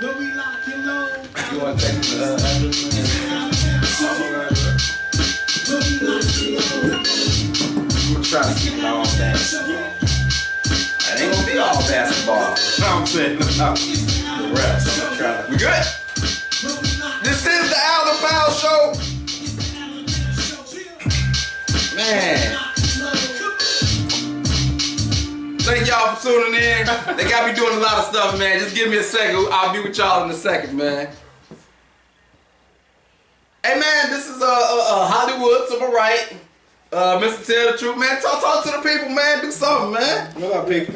You want to take the I'm trying to keep it all basketball. It ain't gonna be all basketball. I'm saying about the rest. I'm gonna try to. We good? This is the Allen Powell Show. Man. Thank y'all for tuning in. They got me doing a lot of stuff, man. Just give me a second. I'll be with y'all in a second, man. Hey, man, this is Hollywood to my right. Mr. Tell the Truth, man. Talk to the people, man. Do something, man. What up, people?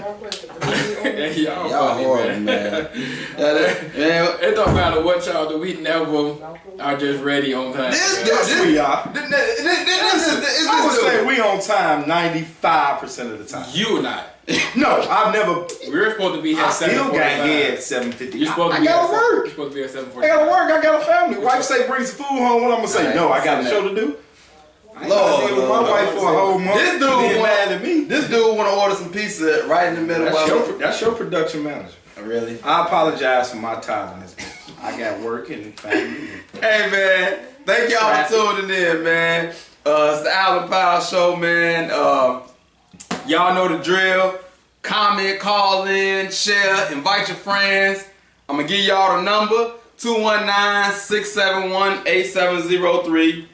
y'all horrible, man. It don't matter what y'all do. We never are just ready on time. We are. I would say we on time 95% of the time. You not. No, I've never. We're supposed to be here I at 7:45. still got here at 7:50. You're supposed to I be gotta work. You're supposed to be at 7:45. I gotta work. I got a family. Wife say bring some food home. What I'm gonna say? No, I got a show to do. I ain't gotta deal with my wife for a whole month. This dude mad at me. This dude want to order some pizza right in the middle. That's your production manager. Really? I apologize for my tardiness. I got work and family. Hey, man. Thank y'all for tuning in, man. It's the Allen Powell Show, man. Y'all know the drill. Comment, call in, share, invite your friends. I'm going to give y'all the number, 219-671-8703.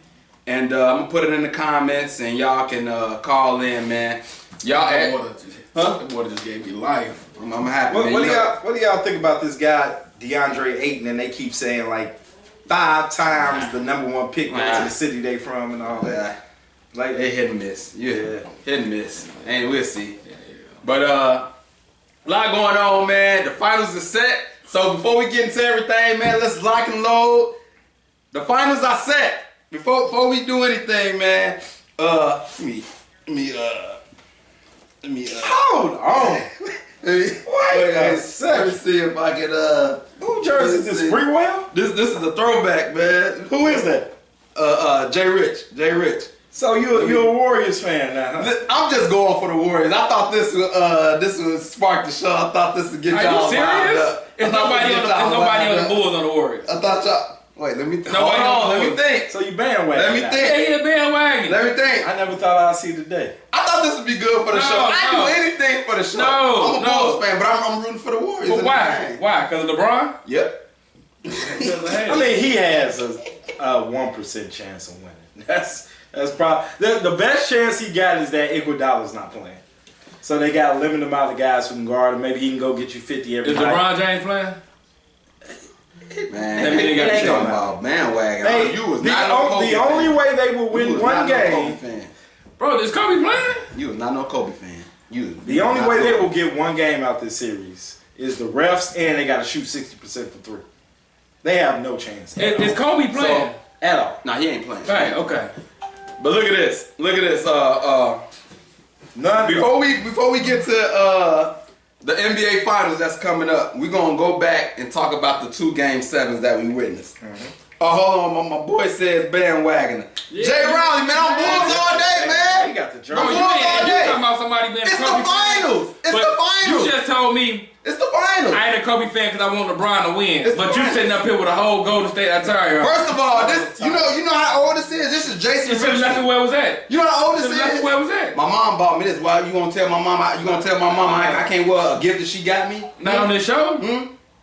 And I'm going to put it in the comments, and y'all can call in, man. Y'all That boy just gave me life. I'm happy, man. What do y'all think about this guy, DeAndre Ayton, and they keep saying like 5 times the #1 pick went to the city they from and all that? Like they hit and miss. Yeah, hit and miss. And we'll see. But a lot going on, man. The finals are set. So before we get into everything, man, let's lock and load. The finals are set. Before we do anything, man, let me hold on. Wait a second. Let me see if I can who jersey is this? Sprewell? This is a throwback, man. Who is that? Jay Rich. So you're a Warriors fan now, huh? I'm just going for the Warriors. I thought this would spark the show. I thought this would get y'all. Are you serious? There's nobody on the Bulls on the Warriors. I thought y'all. Wait, let me think. Hold on, let me think. So you bandwagon. Let me think. Yeah, he a bandwagon. Let me think. I never thought I'd see the day. I thought this would be good for the show. I do anything for the show. I'm a Bulls fan, but I'm rooting for the Warriors. But why? Why? Because of LeBron? Yep. I mean, he has a 1% chance of winning. That's probably the best chance he got is that Iguodala's not playing. So they got a limited amount of guys who can guard him. Maybe he can go get you 50 every night. Is LeBron James playing? Man, they ain't talking about bandwagon. Hey, you was the not no Kobe only fan. way they will win one game. Bro, is Kobe playing? You was not no Kobe fan. The only way they will get one game out this series is the refs, and they got to shoot 60% for 3. They have no chance. Is Kobe playing? At all. Nah, he ain't playing. Right, okay. But look at this. None. Before we get to the NBA Finals that's coming up, we're gonna go back and talk about the 2 Game 7s that we witnessed. Hold on, my boy says bandwagoner. Yeah, Jay Riley, man, I'm Bulls all day, man. He got the jersey. Bro, you talking about somebody being a Kobe fan? It's the finals. It's the finals. You just told me it's the finals. I ain't a Kobe fan because I want LeBron to win. But you sitting up here with a whole Golden State attire. First of all, this you know how old this is? This is Jason Richardson. You should have left it where it was at. You know how old this is? Left it where it was at. My mom bought me this. Why you gonna tell my mom? I can't wear a gift that she got me? Not on this show.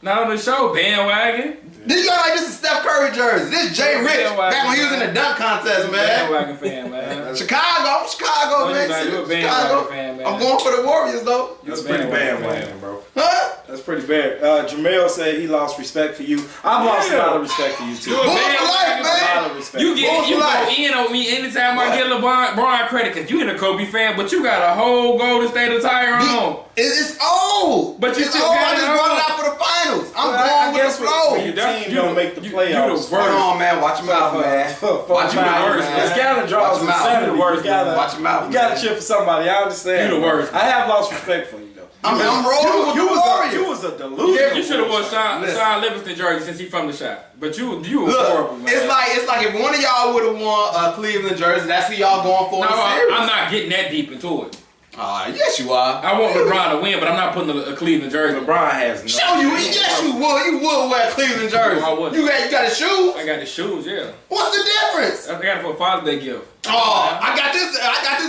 Not on the show. Bandwagon. This you like this is Steph Curry jersey. This is Jay Rich back when he was in the dunk contest, man. Bandwagon fan, man. Chicago, I'm Chicago, man. You're a bandwagon fan, man. I'm going for the Warriors though. That's pretty bandwagon, bro. Huh? That's pretty bad. Jamel said he lost respect for you. I've lost a lot of respect for you too. You're a bandwagon man. A lot of respect. You go in on me anytime I get LeBron credit because you ain't a Kobe fan, but you got a whole Golden State attire on. It's old. But you it's still old. got I it just on. brought it out for the finals. I'm going with the flow. Your team don't make the playoffs. Hold on, man. Watch your mouth, man. Watch your mouth, man. It's kind of draws insanity. Watch your mouth. You gotta cheer for somebody. I understand. You the worst. I have lost respect for you though. I'm rolling with the Warriors. You was a delusion. Yeah, you should have worn Sean Livingston jersey since he from the shot. But you were horrible, man. It's like if one of y'all would have won a Cleveland jersey, that's who y'all going for. No, I'm not getting that deep into it. Yes, you are. I want LeBron to win, but I'm not putting a Cleveland jersey. LeBron has no. Show you. Yes, you would. You would wear a Cleveland jersey. No, I wouldn't. You got his shoes? I got the shoes, yeah. What's the difference? I got it for a Father's Day gift. Oh, I got this.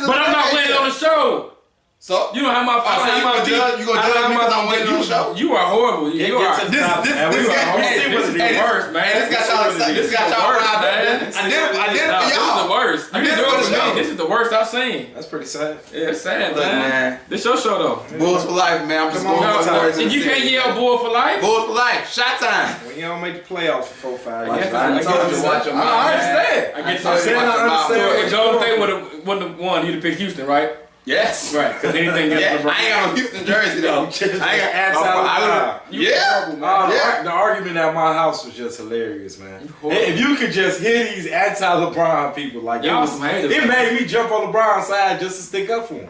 But I'm not winning on the show. So You know how my you gonna judge me because I'm winning on the show? You are horrible. You are. This got worst, man. This got y'all riled up. I did it for This is y'all. the worst. I did it for the show. This is the worst I've seen. That's pretty sad. Yeah, it's sad, Look, man. man. This your show though. Bulls for life, man. I'm just Come on, going for Ty. words. And you can't yell "bull for life." Bulls for life. Shot time. When you don't make the playoffs for 4-5 I years. guess I told you to watch your mouth. I man. understand. I get told you to watch your mouth. So understand. if Golden State wouldn't have won, you'd have picked Houston, right? Yes. Right. Because anything against Yeah, LeBron. I ain't got no Houston jersey though. I ain't got. Yeah. The argument at my house was just hilarious, man. horrible. If you could just hear these anti-LeBron people, like Y'all some haters, it man. made me jump on LeBron's side just to stick up for him.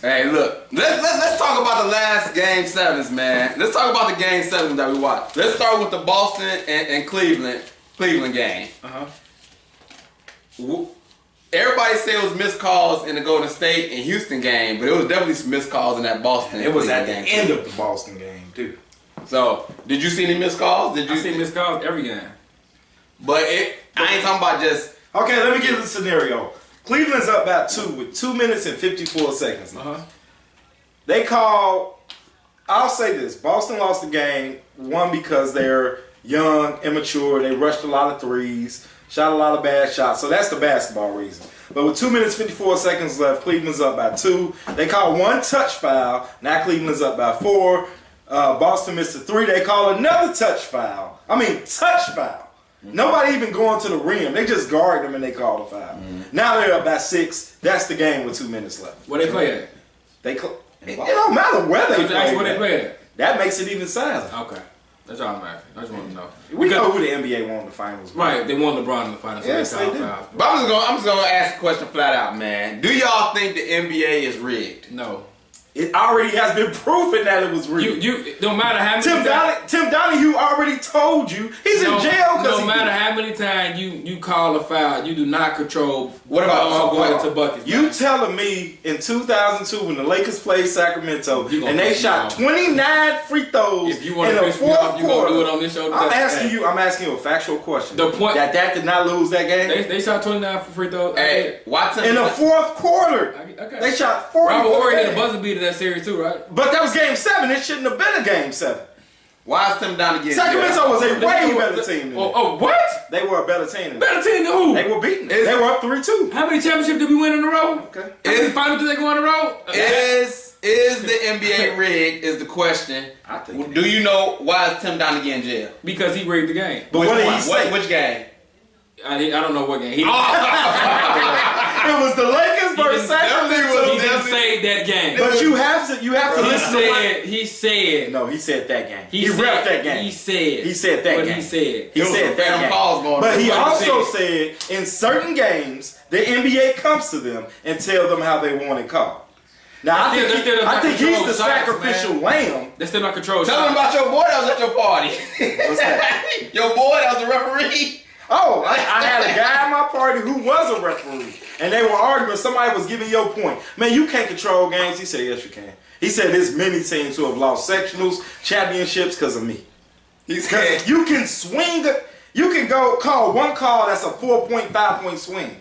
Hey, look. Let's talk about the last game sevens, man. Let's talk about the game sevens that we watched. Let's start with the Boston and Cleveland game. Everybody said it was missed calls in the Golden State and Houston game, but it was definitely some missed calls in that Boston. It was at Cleveland the game. end of the Boston game, too. So, did you see any missed calls? Did you I see missed calls every game. But I ain't talking about just. Okay, let me give you the scenario. Cleveland's up by 2 with 2 minutes and 54 seconds. They call. I'll say this: Boston lost the game. One, because they're young, immature. They rushed a lot of threes, shot a lot of bad shots. So that's the basketball reason. But with 2 minutes 54 seconds left, Cleveland's up by 2. They call one touch foul. Now Cleveland's up by 4. Boston missed a 3. They call another touch foul. Touch foul. Nobody even going to the rim. They just guard them and they call the foul. Now they're up by 6. That's the game with 2 minutes left. Where they play at? It don't matter where they play. Where they play at? That makes it even sadder. Okay. That's all I'm asking. I just want to know. We know who the NBA won the finals. Right, they won LeBron in the finals. Yes, so they called do. fouls. But I'm just gonna ask a question flat out, man. Do y'all think the NBA is rigged? No. It already has been proven that it was real. You no matter how many Tim Donahue already told you he's in jail because no matter how many times you call a foul, you do not control What about all going into buckets. You man. telling me in 2002 when the Lakers played Sacramento You gonna and they piss me shot off. 29 free throws If you want in to the piss me fourth off, you gonna do it quarter? on this show. I'm asking you a factual question. The point- that did not lose that game They shot 29 for free throws. Hey, why Tim? in the fourth quarter. Okay. They shot 40. Robert Horry games. did a buzzer beater that series too, right? But that was game 7. It shouldn't have been a game 7. Why is Tim Donahue getting Sacramento was a way Listen, better team than them. Oh, what? They were a better team than them. Better team than who? They were beaten. They were up 3-2. How many championships did we win in a row? Okay. How many finals did they go in a row? Is the NBA rigged? Is the question. I think. Do you know why is Tim Donahue in jail? Because he rigged the game. But Which what did one? he say? Which game? I don't know what game. He, It was the Lakers versus Sacramento. he didn't say that game. But you have to listen to what. He said. No, he said that game. He said, repped that game. He said. He said that what game. he said. He There was said some that phantom game. calls going But on. he That's what he also said in certain games the NBA comes to them and tell them how they want it called. Now They still I think he's control the shots, sacrificial lamb. They still not control. Tell them about your boy that was at your party. What's that? Your boy that was a referee. Oh, I had a guy at my party who was a referee, and they were arguing. Somebody was giving your point. Man, you can't control games. He said, yes, you can. He said, there's many teams who have lost sectionals, championships because of me. He said, Because you can swing, you can go call one call that's a 4.5-point swing.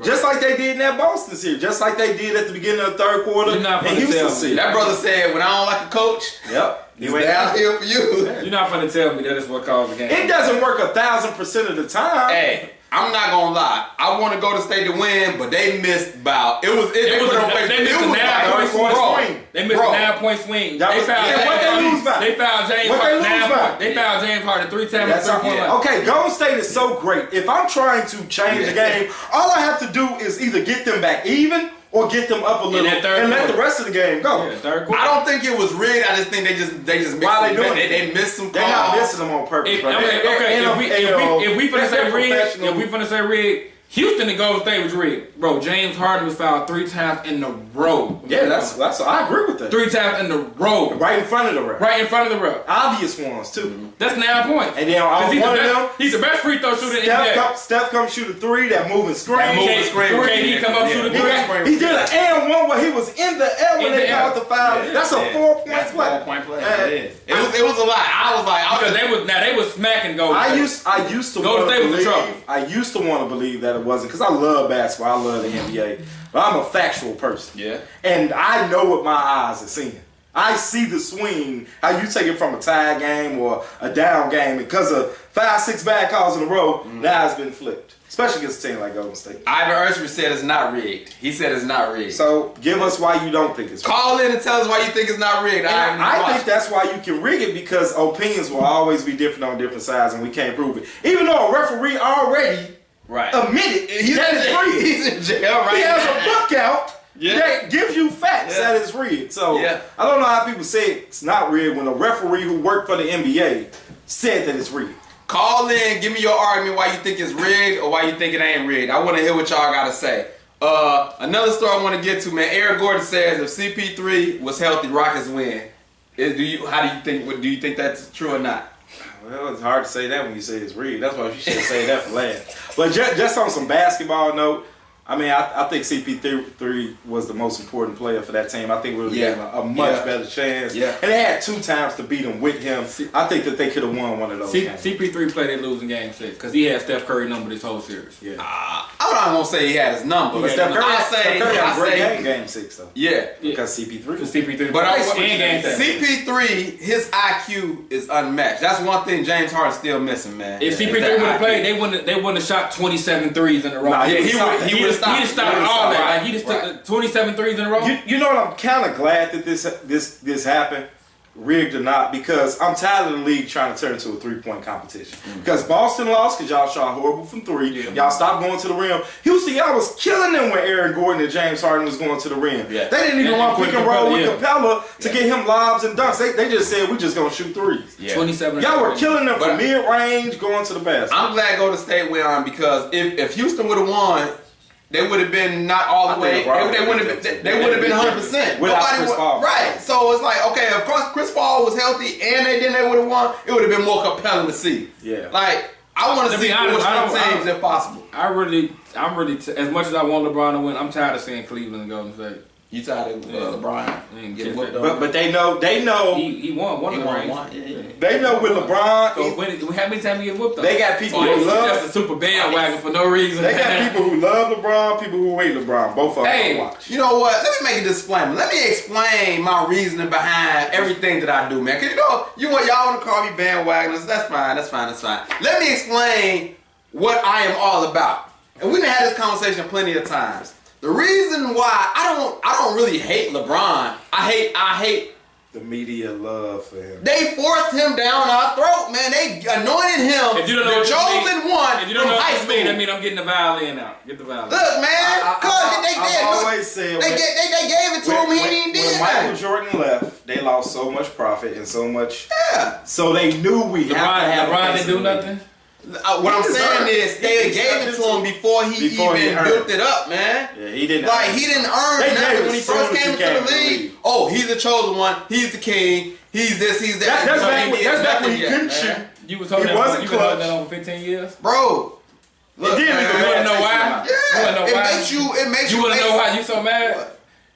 Just like they did in that Boston series. Just like they did at the beginning of the third quarter You're not in gonna Houston tell me. series. that brother said, when I don't like a coach, Yep. he's down here for you. You're not gonna tell me that is what caused the game. It doesn't work 1,000% of the time. Hey, I'm not gonna lie. I want to go to state to win, but they missed about. They put it on Facebook. They missed It a was about 9-point 9-point swing. swing. They missed Bro. a 9-point swing. That They was- fouled yeah, James what they Harden. lose by? They fouled James What they Harden. lose 9 by? points. They fouled James Harden 3 times. That's at 3-point line. okay. Golden State is so great. If I'm trying to change the game, all I have to do is either get them back even or get them up a little that third and let quarter. the rest of the game go. Yeah, third quarter. I don't think it was rigged. I just think they just missed. Why they some- doing it? They missed some They're not calls. missing them on purpose. If, bro. okay, They're if we NFL, finna say they're rigged, professional. if we finna say rigged, Houston and Golden State was rigged. Bro, James Harden was fouled 3 times in a row. Yeah, that's I agree with that. 3 times in a row. Right in front of the ref. Right in front of the ref. Obvious ones too. That's 9 points. And then He's the best free throw shooter in the NBA. Steph come shoot a 3, that moving screen. KD come up shoot a 3. He did an and one where he was in the air when they called the foul. That's a 4-point play. 4-point play. It was a lot. I was like, because they was smacking Golden State. I used to Golden State was in trouble. I used to want to believe that it wasn't, because I love basketball, I love the NBA, but I'm a factual person. Yeah. And I know what my eyes are seeing. I see the swing, how you take it from a tie game or a down game, because of 5-6 bad calls in a row, now it's been flipped. Especially against a team like Golden State. Ivan Ershman said it's not rigged. He said it's not rigged. So give us why you don't think it's rigged. Call in and tell us why you think it's not rigged. I think that's why you can rig it, because opinions will always be different on different sides and we can't prove it. Even though a referee already admitted that it's rigged. He's in jail right He has now. a book out that gives you facts that it's rigged. So I don't know how people say it's not rigged when a referee who worked for the NBA said that it's rigged. Call in, give me your argument why you think it's rigged or why you think it ain't rigged. I want to hear what y'all got to say. Another story I want to get to, man. Eric Gordon says if CP3 was healthy, Rockets win. Do you think that's true or not? Well, it's hard to say that when you say it's rigged. That's why you should say that for last. But just on some basketball note, I mean, I think CP3 was the most important player for that team. I think we would have given a much better chance. Yeah. And they had 2 times to beat him with him. I think that they could have won one of those games. CP3 played in losing game 6 because he had Steph Curry number this whole series. Yeah. I'm not going to say he had his number. But Steph Curry had a great game 6, though. Yeah. Because CP3. But CP3, his IQ is unmatched. That's one thing James Harden's still missing, man. If CP3 would have played, they wouldn't have shot 27 threes in a row. Nah, he would have stopped all that. Like, he just took 27 threes in a row. You know what? I'm kind of glad that this happened, rigged or not, because I'm tired of the league trying to turn into a 3-point competition. Because Boston lost because y'all shot horrible from 3. Y'all stopped going to the rim. Houston, y'all was killing them when Aaron Gordon and James Harden was going to the rim. They didn't even run pick and roll with Capella to get him lobs and dunks. They just said, we just going to shoot 3s. 27. Y'all were killing them from mid-range going to the basket. I'm glad Golden State went on, because if Houston would have won, they would have been not all the way. They would have been 100%. Without Chris Paul. Right. So it's like, okay, if Chris Paul was healthy and they would have won, it would have been more compelling to see. Yeah. Like, I want to see which teams if possible. I'm really, as much as I want LeBron to win, I'm tired of seeing Cleveland and Golden State. You tired of LeBron getting whooped up? But they know he won one of the rings. They know with LeBron. So how many times he get whooped up? They got people who love. That's a super bandwagon for no reason. They got people who love LeBron, people who hate LeBron. Both of them watch. You know what? Let me make a disclaimer. Let me explain my reasoning behind everything that I do, man. Cause y'all want to call me bandwagoners. That's fine. Let me explain what I am all about. And we done had this conversation plenty of times. The reason why I don't really hate LeBron, I hate the media love for him. They forced him down our throat, man. They anointed him the chosen one if you don't know high what school. That mean I'm getting the violin out. Get the violin. Look, man, I've always said they gave it to him. He didn't do it. When Michael Jordan left, they lost so much profit and so much. Yeah. So they knew we have to have LeBron didn't do nothing. What I'm saying is they gave it to him before he even built it up, man. Yeah, he didn't. Like, he didn't earn nothing when he first came into the league. Oh, he's the chosen one. He's the king. He's this. He's that. That's back when he couldn't shoot. You was holding that over 15 years, bro. Look, you wanna know why? Yeah, it makes you. You wanna know why you so mad?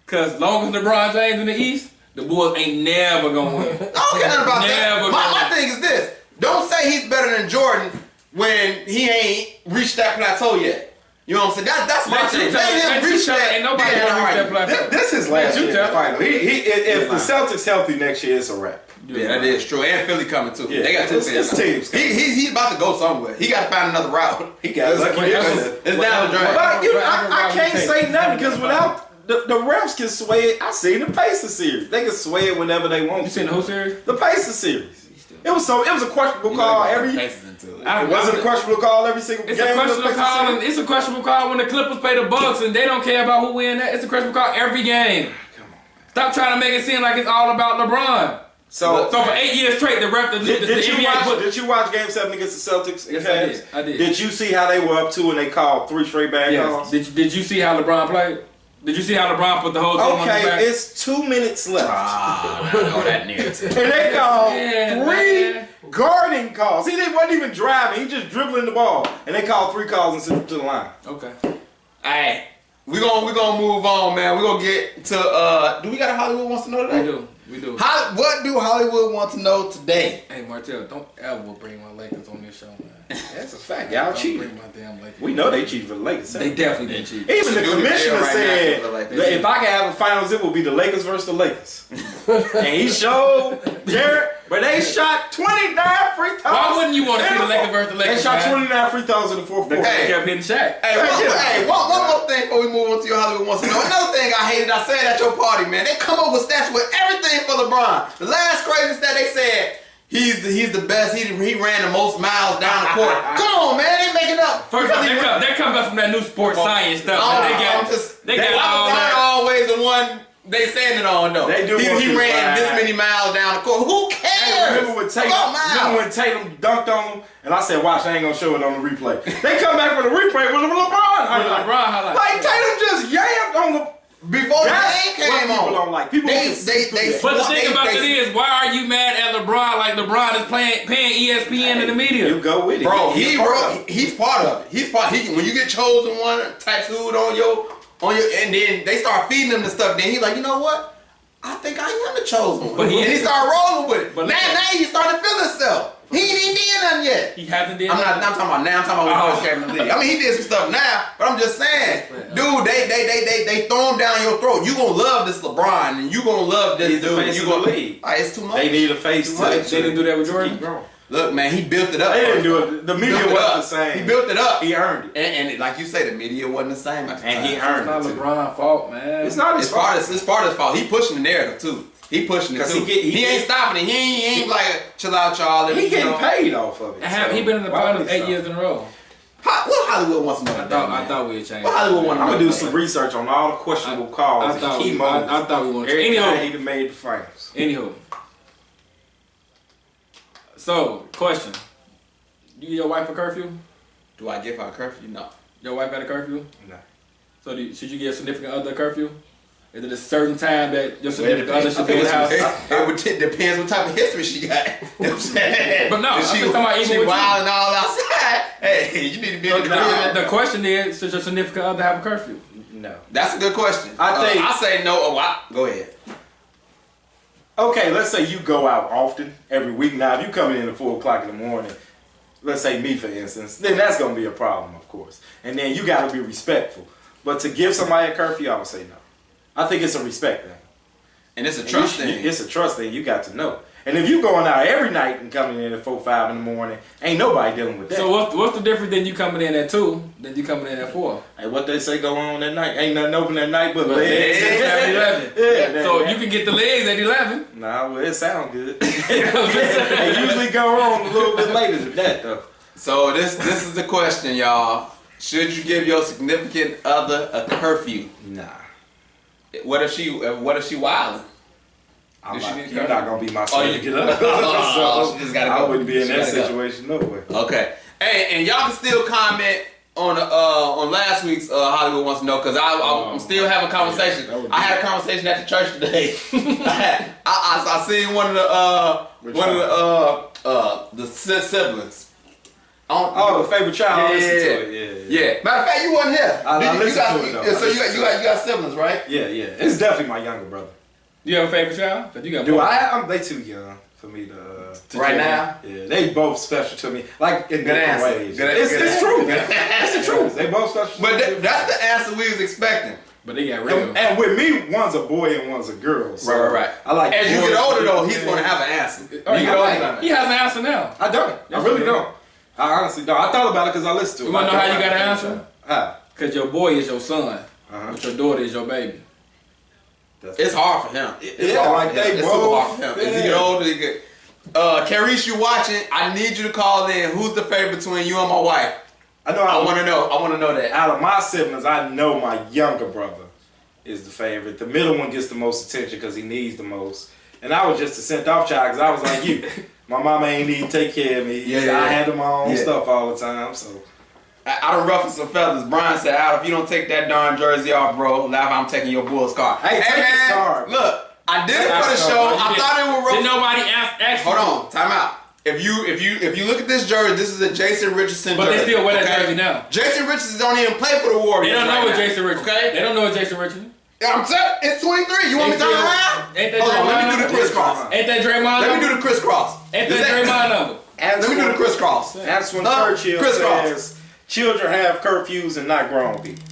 Cause long as LeBron James in the East, the Bulls ain't never gonna win. I don't care nothing about that. My thing is this: don't say he's better than Jordan when he ain't reached that plateau yet. You know what I'm saying? That's my thing. Let him reach that. Ain't nobody gonna reach that plateau. This is last year's final. If the Celtics healthy next year, it's a wrap. Yeah, that is true. And Philly coming too. Yeah, they got 2 teams. He's about to go somewhere. He got to find another route. He got lucky. It's down the drain. But I can't say nothing because without the refs can sway it. I seen the Pacers series. They can sway it whenever they want. You seen the whole series? The Pacers series. It was a questionable call every. It wasn't a questionable call every single game. It's a questionable call when the Clippers play the Bucks and they don't care about who win that. It's a questionable call every game. Come on. Stop trying to make it seem like it's all about LeBron. So for 8 years straight, the ref, the NBA put. did you watch Game 7 against the Celtics? Yes, I did. Did you see how they were up 2 and they called 3 straight bad calls? Did you see how LeBron played? Did you see how LeBron put the whole team on his back? Okay, it's 2 minutes left. I know that narrative. And they called Yeah, 3 man. guarding calls. He wasn't even driving. He just dribbling the ball. And they called 3 calls and sent him to the line. Okay. Hey, we gonna move on, man. We gonna get to do we got a Hollywood wants to know today? We do. What do Hollywood want to know today? Hey, Martell, don't ever bring my Lakers on this show, man. That's a fact. Y'all Don't cheated. bring my damn Lakers. We know they cheated for the Lakers. They definitely didn't cheat. Even the Doing the commissioner deal right said, now for the Lakers. that if I could have a finals, it would be the Lakers versus the Lakers. And he showed Jared, but they shot 29 free throws. Why wouldn't you want to see the Lakers versus the Lakers? They shot man? 29 free throws in the fourth quarter. They kept hitting Shaq. Hey, one more thing before we move on to your Hollywood wants to know. Another thing I hated, I said at your party, man. They come up with stats with everything for LeBron. The last crazy stat they said. He's the best. He ran the most miles down the court. Come on, man, they making up. First off, that comes up from that new sports science stuff. They got all LeBron that. always the one they standing on though. They do He want you ran right. this many miles down the court. Who cares? Hey, remember when Tatum dunked on him? And I said, watch, I ain't gonna show it on the replay. They come back with a replay with LeBron highlight. Like Tatum just yanked on the Before the That's game what came people on. don't like. People They- can see through that. But the thing about it is, why are you mad at LeBron like LeBron is paying ESPN and the media? You go with it. Bro, He's he's part of it. He's part. When you get chosen one tattooed on your, and then they start feeding him the stuff. Then he's like, you know what? I think I am the chosen one. But he- and he started rolling with it. But now he's starting to feel himself. He ain't even did nothing yet. He hasn't did I'm nothing. talking about now. I'm talking about when he first came in the league. I mean, he did some stuff now, but I'm just saying, dude, they throw him down your throat. You gonna love this LeBron, and you gonna love this He's the dude. face You of the gonna league. It's too much. They need a face too. They didn't do that with Jordan? Look, man, he built it up. They didn't do it. The media Built it wasn't up. the same. He built it up. He earned it. And like you say, the media wasn't the same at the And he time. earned It's it. not too. LeBron's fault, man. It's not his It's fault. part of his fault. He pushing the narrative too. He pushing it 'Cause too. he ain't stopping it. He ain't like chill out, y'all. He getting paid off of it. He been in the why would finals he 8 stop? years in a row. What Hollywood wants to know? I thought we'd change. What Hollywood want to I'm know? gonna do some research on all the questionable calls and key moments. I thought we wanted to. Every time Anywho, he done made the finals. So, question. You give your wife a curfew? Do I give her a curfew? No. Your wife had a curfew? No. So should you give a significant other a curfew? Is it a certain time that your significant other should be in the house? It depends what type of history she got. You know what I'm saying? But no, I'm If just talking about even she with you. wild and all outside. Hey, you need to be in the crib. The question is, should your significant other have a curfew? No. That's a good question. I think- I say no. Go ahead. Okay, let's say you go out often, every week. Now, if you come in at 4 o'clock in the morning, let's say me, for instance, then that's going to be a problem, of course. And then you got to be respectful. But to give somebody a curfew, I would say no. I think it's a respect thing. And it's a trust thing. It's a trust thing. You got to know. And if you going out every night and coming in at 4, 5 in the morning, ain't nobody dealing with that. So what's the difference than you coming in at 2 than you coming in at 4? Hey, what they say go on that night? Ain't nothing open that night but legs. At 11. Yeah, So you can get the legs at 11. Nah, well, it sound good. They usually go on a little bit later than that, though. So this is the question, y'all. Should you give your significant other a curfew? Nah. What if she wilding? You're not gonna be my Oh, you significant get up. other. She just gotta I go. wouldn't be in She that gotta go. situation no way. Okay. Hey, and y'all can still comment on last week's Hollywood Wants to Know, because I'm still having a conversation. that would be I had a conversation at the church today. I seen one of the siblings. Oh, the favorite child. I listen to Yeah. it. Yeah. Matter of fact, you wasn't here. I listened to it, though. So you got siblings, right? Yeah. It's definitely my younger brother. You have a favorite child? 'Cause you got Do both. I? They too young for me to Right tell. now? Yeah, they both special to me, like in Good different answer. ways. Good It's answer. true. It's the truth. They both special. But to me. that's the answer we was expecting. But they got real. And with me, one's a boy and one's a girl. So Right. I like. As you boys. get older, though, he's gonna have an answer. Oh, You get older, he has an answer now. I don't. I really don't. I honestly don't. I thought about it because I listened to it. You wanna know I how don't you got an have answer? How? Cause your boy is your son, Uh-huh. but your daughter is your baby. It's hard for him. It's Yeah, hard like for him. they It's super both- hard for him. As he yeah. get older, he get. Carice, you watching? I need you to call in. Who's the favorite between you and my wife? I know. I want to know. I want to know that. Out of my siblings, I know my younger brother is the favorite. The middle one gets the most attention because he needs the most. And I was just a sent off child because I was like you. My mama ain't need to take care of me. Yeah. I handle my own Yeah. stuff all the time. So I done ruffled some feathers. Brian said, "Out if you don't take that darn jersey off, bro, laugh, I'm taking your Bulls card." Hey, take his card. Look, I did it Take for the his show. card. I thought it would Did ruffle. nobody ask Hold you? on, time out. If you look at this jersey, this is a Jason Richardson But jersey. they still wear that okay? jersey now. Jason Richardson don't even play for the They Warriors. don't know right what now, Jason Richardson. Okay? They don't know what Jason Richardson. I'm telling it's 23. You want me to turn around? Ain't that Hold on, let me Draymond do the number? crisscross. Ain't that Draymond Let me number? do the crisscross. Ain't that Draymond number? Let me do the crisscross. that's when Huh? Churchill Crisscross. says children have curfews and not grown people.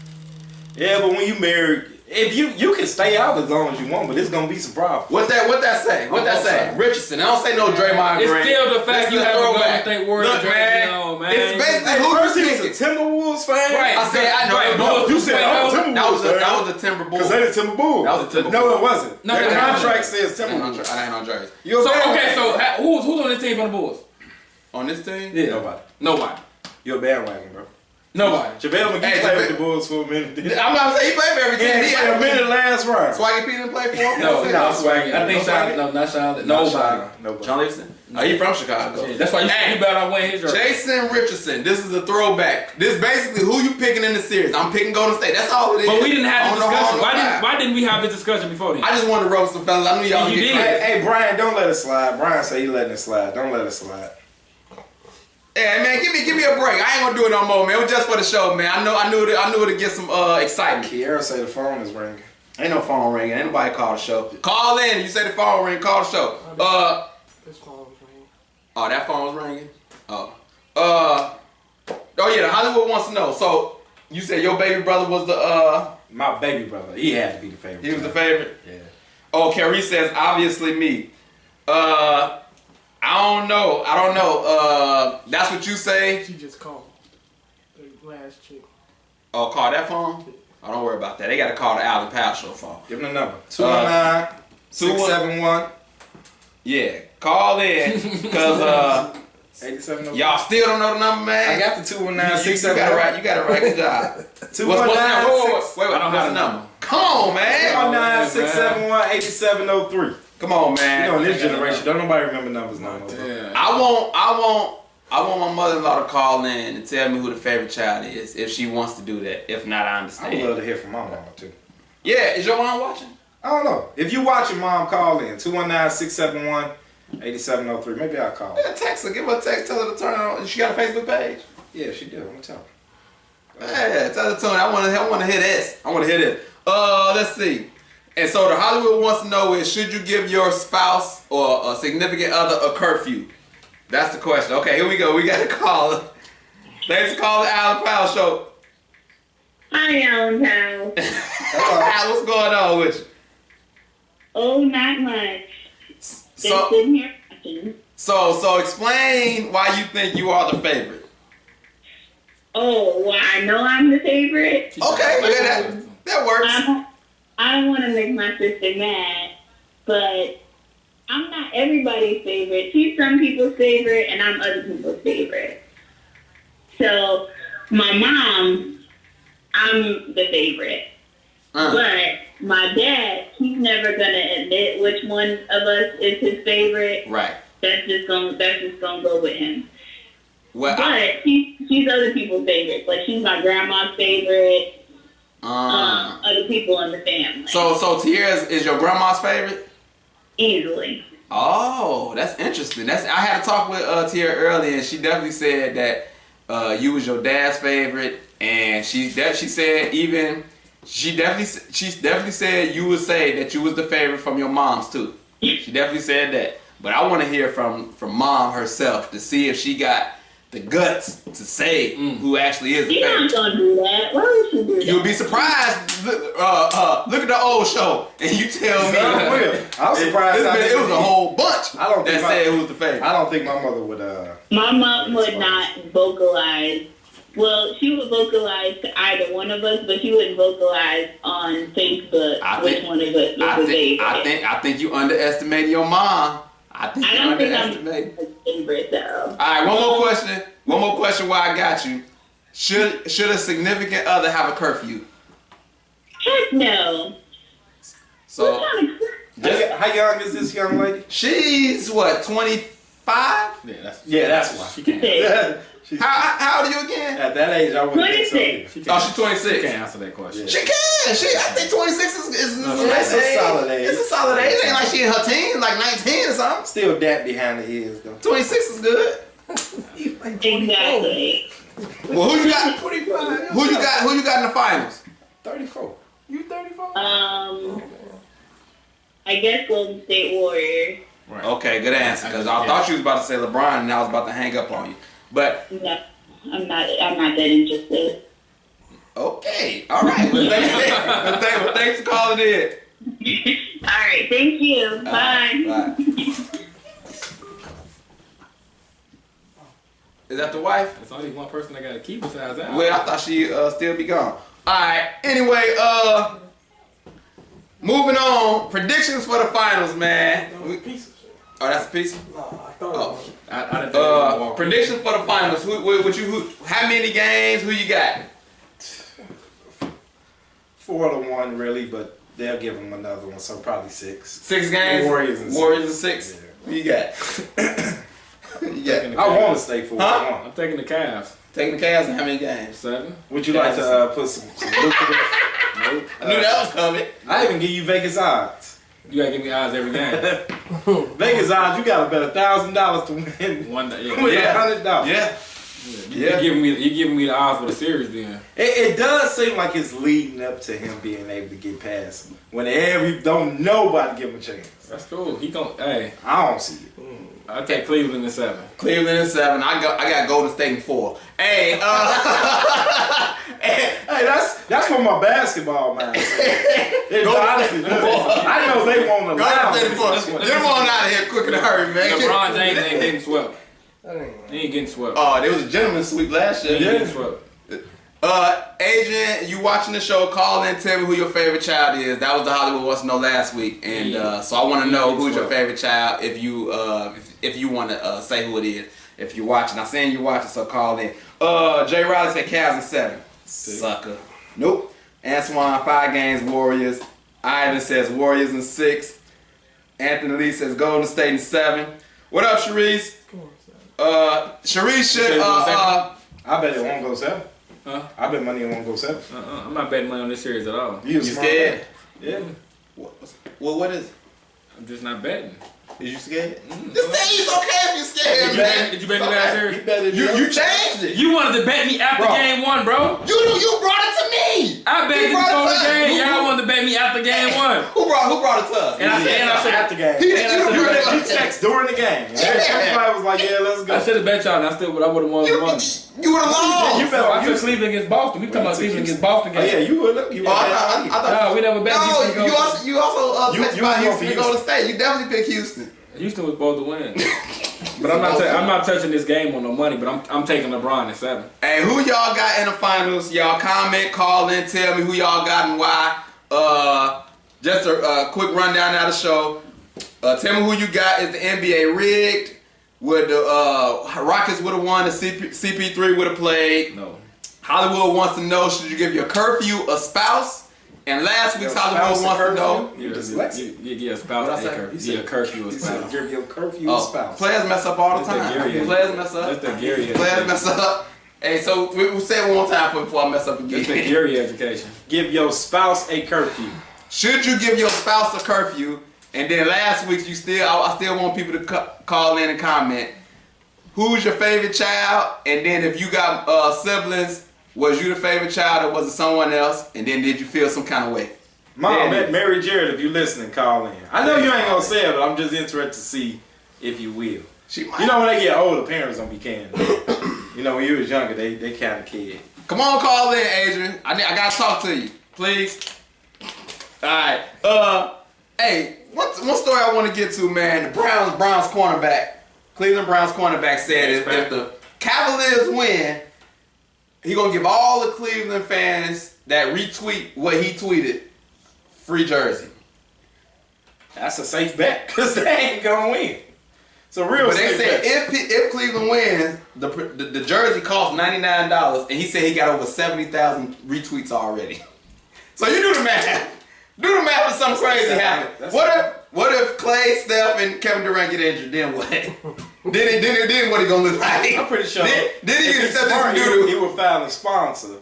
Yeah, but when you marry, if you can stay out as long as you want, but it's gonna be some problems. What that say? What that say? Richardson. I don't say no Draymond It's Green. still the fact This you is have a Golden throwback. State Warriors Look, jersey man, on, man. it's basically Hey, who first you he was a picking. Timberwolves fan. Right. I said I know. Right, no, Bulls You said fan. I'm a Timberwolves fan. that was a Timber Bull. Because they the Timberwolves. That was a Timberwolves. No, it wasn't. No, Their it wasn't. contract says I ain't on Timberwolves. jersey. You're So a bandwagon. okay, so who's on this team for the Bulls? On this team? Yeah. Nobody. Nobody. You're a bandwagon, bro. Nobody. JaVale McGee Hey, played with JaVale- the Bulls for a minute. I'm about to say he played for every team. He had a minute last round. Swaggy P didn't play for him. No, no, not Swaggy. I think No Sean. Swaggy? No, not Sean. No, Nobody. Nobody. John Livingston. Oh, he from Chicago. Yeah, that's why you better not win his jersey. Jason Richardson. This is a throwback. This basically who you picking in the series. I'm picking Golden State. That's all it is. But we didn't have On the discussion. hard Why didn't we have this discussion before then? I just wanted to roast some fellas. I knew y'all You would did. get Hey, Brian, don't let it slide. Brian say he letting it slide. Don't let it slide. Hey man, give me a break. I ain't gonna do it no more, man. It was just for the show, man. I knew it to get some excitement. Kiera say the phone is ringing. Ain't no phone ringing. Ain't nobody call the show. Call in. You say the phone ring. Call the show. This phone was ringing. Oh, that phone was ringing. Oh yeah. The Hollywood wants to know. So you said your baby brother was the My baby brother. He had to be the favorite. he was the favorite. Yeah. Oh, Carrie says obviously me. I don't know. That's what you say. She just called. The last chick. Oh, call that phone. Oh, don't worry about that. They got to call the Allen Powell show phone. Give him the number. 219-671. Yeah, call in because 87. y'all still don't know the number, man. I got the you 219-671. got it right. You got it right. Good job. What's the number? Wait, I don't what's have the number? Come on, man. 219-671-8703. Come on, You man. know, in this generation, don't nobody remember numbers no more. Yeah. I want my mother-in-law to call in and tell me who the favorite child is if she wants to do that. If not, I I would understand. love to hear from my mama, too. Yeah, is your mom watching? I don't know. If you watching, mom, call in. 219-671-8703. Maybe I'll call. Yeah, text her. Give her a text. Tell her to turn on. She got a Facebook page. Yeah, she did. I'm going to tell her. Yeah, tell her to turn. I want to hear this. I want to hear this. Let's see. And so the Hollywood wants to know is should you give your spouse or a significant other a curfew? That's the question. Okay, here we go. We got a caller. Thanks for calling the Allen Powell Show. Hi, Alan Powell. Al, what's going on with you? Oh, not much. Just So, sitting here watching. so explain why you think you are the favorite. Oh, well, I know I'm the favorite. Okay, yeah, that works. I don't want to make my sister mad, but I'm not everybody's favorite. She's some people's favorite, and I'm other people's favorite. So, my mom, I'm the favorite. But my dad, he's never gonna admit which one of us is his favorite. Right. That's just gonna go with him. Well, But she's other people's favorites. Like she's my grandma's favorite. Other people in the family. so Tierra is your grandma's favorite? Easily. Oh, that's interesting. I had a talk with Tierra earlier, and she definitely said that you was your dad's favorite, and she definitely said you would say that you was the favorite from your mom's too. She definitely said that. But I want to hear from mom herself to see if she got the guts to say who actually is the She's favorite. not gonna do that. Why would she do that? You'll be surprised. Look at the old show, and you tell me. I will. I was surprised. It was a whole bunch I don't think that said who was the favorite. I don't think my mother would. My mom would not vocalize. Well, she would vocalize to either one of us, but she wouldn't vocalize on Facebook which one of us was the favorite. I think you underestimated your mom. I think I you don't think I'm underestimated. the favorite though. All right, one more question. One more question. While I got you, should a significant other have a curfew? Heck no. So What kind of How young is this young lady? She's what, 25? Yeah, that's why. She can't. She's, How old are you again? at that age, I wouldn't think so. 26. She Oh, can't. she's 26. She can't answer that question. Yeah. She can. I think 26 is No, a nice that's a age. solid age. It's a solid age. It ain't like she in her teens, like 19 or something. Still that behind the ears though. 26 is good. Exactly. Well, who you got? 25. Who you got in the finals? 34. You 34? I guess Golden State Warriors. Right. Okay, good answer. Because I thought you was about to say LeBron, and I was about to hang up on you. But No, I'm not that interested. okay, all right. Well, thanks for calling in. All right, thank you. Bye. Bye. Is that the wife? There's only one person that got to keep besides that. Well, I thought she still be gone. All right. Anyway, moving on. Predictions for the finals, man. That was a piece of shit. Oh, that's a piece. No, I thought it Oh. was. I didn't think it was gonna walk. Predictions for the finals. How many games? Who you got? 4-1 really, but they'll give them another one, so probably 6. 6 games. Warriors and Warriors and 6. Yeah. Who you got? Who you got? I want to stay 4-1. Huh? I'm taking the Cavs. Taking the Cavs and how many games? 7. Would you like to put some lucrative? Nope. I knew that was coming. I even give you Vegas odds. You gotta give me odds every game. Vegas odds, you gotta bet $1,000 to win. One day. Yeah. Win Yeah. $100. Yeah. You're giving me the odds for the series then. It does seem like it's leading up to him being able to get past him. When don't nobody give him a chance. That's cool. He gon' hey. I don't see it. I'll take Cleveland in 7. Cleveland in 7. I got Golden State in 4. Hey, Hey, that's for my basketball mind. Honestly, I know they won't allow Golden State in 4. this Them on out of here quick and hurry, man. LeBron James ain't getting swept. That ain't He ain't getting swept. Oh, there was a gentleman's sweep last year. He ain't getting swept. Adrian, you watching the show? Call in, tell me who your favorite child is. That was the Hollywood Wants to Know last week, and so I want to know who's your favorite child. If you want to say who it is, if you're watching, I seen you watching, so call in. Jay Riley said Cavs in 7. Sucker. Nope. Antoine 5 games Warriors. Ivan says Warriors in 6. Anthony Lee says Golden State in 7. What up, Sharice? Sharice should I bet it won't go 7. Huh? I bet money it won't go 7. I'm not betting money on this series at all. You scared? Yeah. What is it? I'm just not betting. Is you scared? This thing is okay if you're scared, man. Did you bet me last series? You changed it. You wanted to bet me after Bro. game 1, bro. You brought it to me. I bet You you brought before it the to us. game. Y'all wanted to bet me after game 1. Who brought it to us? And I said, At the game. He- And you I brought it said, up. you text during the game. Everybody was like, yeah, let's go. I should have bet y'all, and I would have won the money. You would have lost. You So I bet. took Cleveland against Boston. We talking about Cleveland against Boston Oh, game. yeah, you would. You Oh, I thought. No, we never bet Houston. No, you also You- texted you about was Houston for to go to state. You definitely picked Houston. Houston was supposed to win. But I'm not touching this game on no money. But I'm taking LeBron at 7. Hey, who y'all got in the finals? Y'all comment, call in, tell me who y'all got and why. Just a quick rundown of the show. Tell me who you got. Is the NBA rigged? Would the Rockets would have won? The CP3 would have played? No. Hollywood wants to know: should you give your curfew a spouse? And last week's Your Hollywood spouse wants a to know. You dyslexic. Yeah, a spouse. What'd I say? Curfew. Yeah, curfew a You said spouse. give your curfew a Oh, spouse. players mess up all the That's that time. Gary. Players mess up. That's the Gary Players education. mess up. Hey, so we say it one time before I mess up That's the again. Gary education. Give your spouse a curfew. Should you give your spouse a curfew? And then last week, I still want people to call in and comment. Who's your favorite child? And then if you got siblings, was you the favorite child or was it someone else? And then did you feel some kind of way? Mom, Yeah. Mary Jared, if you listening, call in. I know you ain't gonna say it, but I'm just interested to see if you will. She might. You know when they get older, parents don't be caring. You know when you was younger, they kind of cared. Come on, call in, Adrian. I gotta talk to you, please. All right. Hey, one story I want to get to, man. The Browns cornerback, Cleveland Browns cornerback said if the Cavaliers win, he gonna give all the Cleveland fans that retweet what he tweeted free jersey. That's a safe bet because they ain't gonna win. It's a real But they safe said bet. if Cleveland wins, the jersey costs $99, and he said he got over 70,000 retweets already. So you do the math. Do the math if something crazy happen. That's- What if Clay, Steph, and Kevin Durant get injured? Then what? then what he gonna look like? I'm pretty sure. Then he if get he's stepped smart, in some he doo-doo. would find a sponsor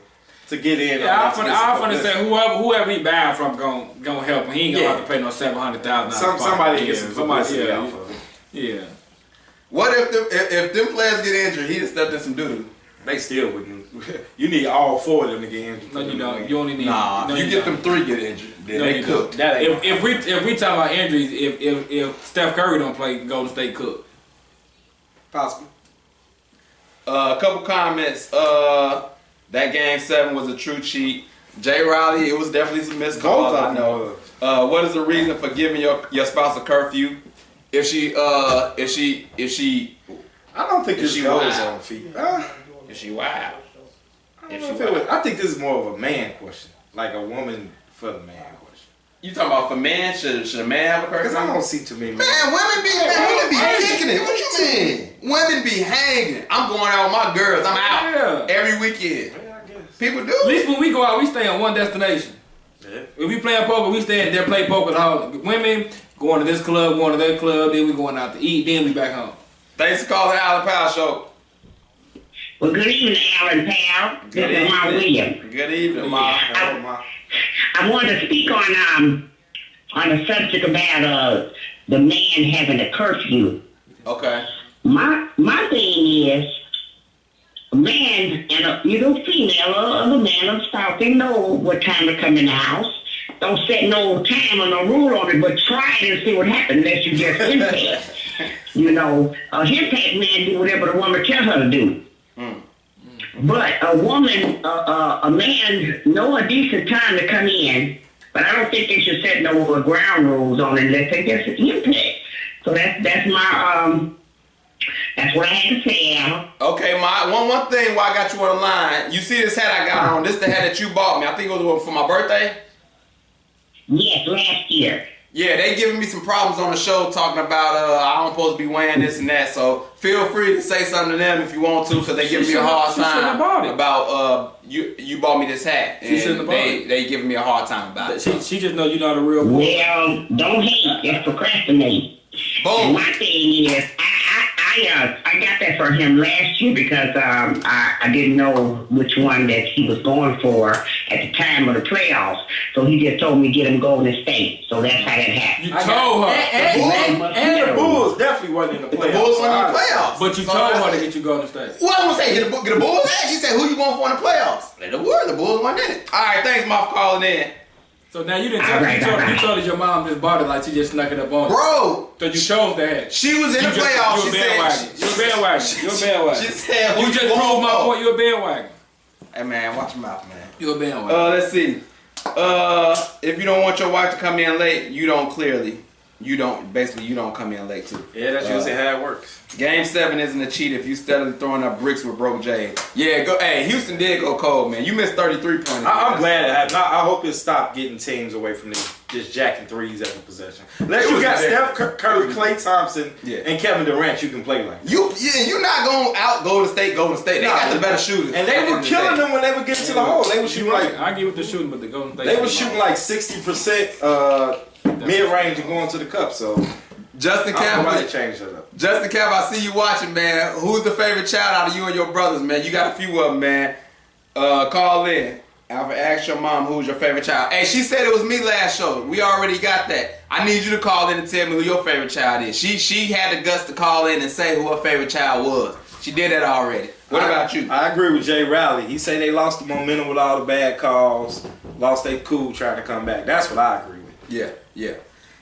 to get in. Yeah, on I'm that finna say whoever he buying from gonna help him. He ain't gonna Yeah. have to pay no $700,000. Somebody gets some somebody. publicity Yeah, off of it. yeah. What if them players get injured? He just stepped in some doo-doo. They still wouldn't. You need all 4 of them to get injured. No, you don't. You only need. Nah, no, you get don't. them 3 get injured. Then No, they you cook. don't. That ain't If we talk about injuries, if Steph Curry don't play, Golden State cook. possible. A couple comments. That game 7 was a true cheat. Jay Riley, it was definitely some missed calls. Both I of know. them. What is the reason for giving your spouse a curfew? If she I don't think Is this she goes wild? on feet. if she wild. I don't know if it was- I think this is more of a man question, like a woman for the man question. You talking about for men? Should a man have a Because curfew? I don't see too many men. Man, women be kicking it. What you mean? Women be hanging. I'm going out with my girls. I'm out Yeah. every weekend. Yeah, I guess. People do. At least when we go out, we stay on one destination. Yeah. If we playing poker, we stay there play poker. All women going to this club, going to that club, then we going out to eat, then we back home. Thanks for calling Alan Powell Show. Well, good evening, Alan Powell. This is Ma Williams. Good evening, Ma. Hello, Ma. I wanted to speak on the subject about the man having a curfew. Okay. My thing is, a man and a female or a man or spouse, they know what time to come in the house. Don't set no time or no rule on it, but try it and see what happens unless you just impact. A impact man do whatever the woman tells her to do. But a woman, a man know a decent time to come in, but I don't think they should set no ground rules on it unless they just impact. So that's my that's what I had to say, Al. Okay, Ma. One thing while I got you on the line. You see this hat I got on? This the hat that you bought me. I think it was for my birthday. Yes, last year. Yeah, they giving me some problems on the show talking about I don't supposed to be wearing this and that. So feel free to say something to them if you want to, because they giving me a hard She shouldn't have time bought it. about you bought me this hat, She shouldn't have and bought it. they giving me a hard time about it. She just know you're not a real boy. Well, don't hate, that's procrastinate. Boom. My thing is, I got that for him last year because I didn't know which one that he was going for at the time of the playoffs. So he just told me to get him Golden State. So that's how that happened. You told her. And the Bulls definitely wasn't in the playoffs. The Bulls went in the playoffs. But you So told that's- her to get you Golden State. Well, I'm gonna say get the Bulls hat. She said, "Who you going for in the playoffs?" The Bulls won in it. All right, thanks, Ma, for calling in, So now you didn't tell her. You told us your mom just bought it like she just snuck it up on you. bro. So you chose the hat. She was in the playoffs. She You a bandwagon. said, You a bandwagon. You a bandwagon. She said, You "Who just going proved my for?" point. You a bandwagon. Hey man, watch your mouth, man. You a bandwagon. Let's see. If you don't want your wife to come in late, you don't come in late too. Yeah, that's usually how it works. Game 7 isn't a cheat if you steadily throwing up bricks with broke Jay. Yeah, go. Hey, Houston did go cold, man. You missed 33 points. I'm glad it happened. I hope it stopped getting teams away from this, just jacking threes every possession. Unless It you was got ridiculous. Steph Curry, Klay Thompson, Yeah. and Kevin Durant, you can play like that. You're not going out Golden State. They got the better shooters. And they At the were end of the killing day. them when they would get to the hole. They were shooting like I give it the shooting, but the Golden State. they were shooting like 60% mid range and going to the cup. So Justin I don't know why they Campbell. changed that up. Justin Campbell, I see you watching, man. Who's the favorite child out of you and your brothers, man? You got a few of them, man. Call in. Alpha, ask your mom who's your favorite child. Hey, she said it was me last show. We already got that. I need you to call in and tell me who your favorite child is. She had the guts to call in and say who her favorite child was. She did that already. What about you? I agree with Jay Riley. He said they lost the momentum with all the bad calls, lost their cool trying to come back. That's what I agree with. Yeah.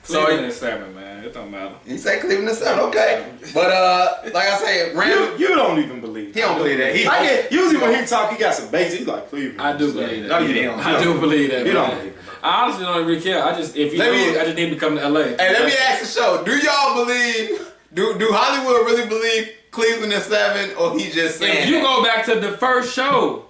Cleveland So is 7, man. It don't matter. he said Cleveland is 7. Okay. But like I said, Randall, You don't even believe. he don't believe that. Usually when he talk, he got some base. He's like Cleveland. I do believe that. No, you Yeah, don't. I do believe that. You don't man. believe it. I honestly don't really care. If you Let me- lose, I just need to come to LA. Hey, let me ask the show. Do y'all believe? Do Hollywood really believe Cleveland is 7, or he just saying? If you that? go back to the first show,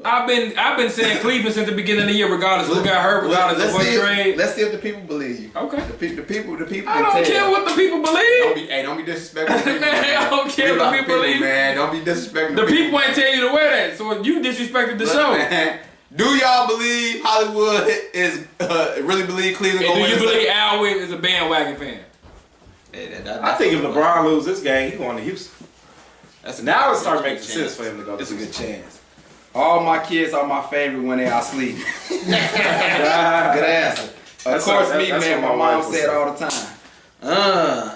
I've been saying Cleveland since the beginning of the year, regardless of who got hurt, regardless of what trade. Let's see if the people believe you. Okay. The people. I don't care what the people believe. Don't be disrespectful. to the people, Man, I don't care We what love people believe. man. Don't be disrespecting The people ain't tell you to wear that, so you disrespected the show. Man, Do y'all believe Hollywood is really believe Cleveland? And gonna do you win this? believe Al Witt is a bandwagon fan? I think if LeBron loses this game, he's going to Houston. That's Now it starts that's a making good sense chance. for him to go. It's a good chance. All my kids are my favorite when they are asleep. Good answer. Of That's course, what- me, that's man. what My my mom wife would said say. all the time.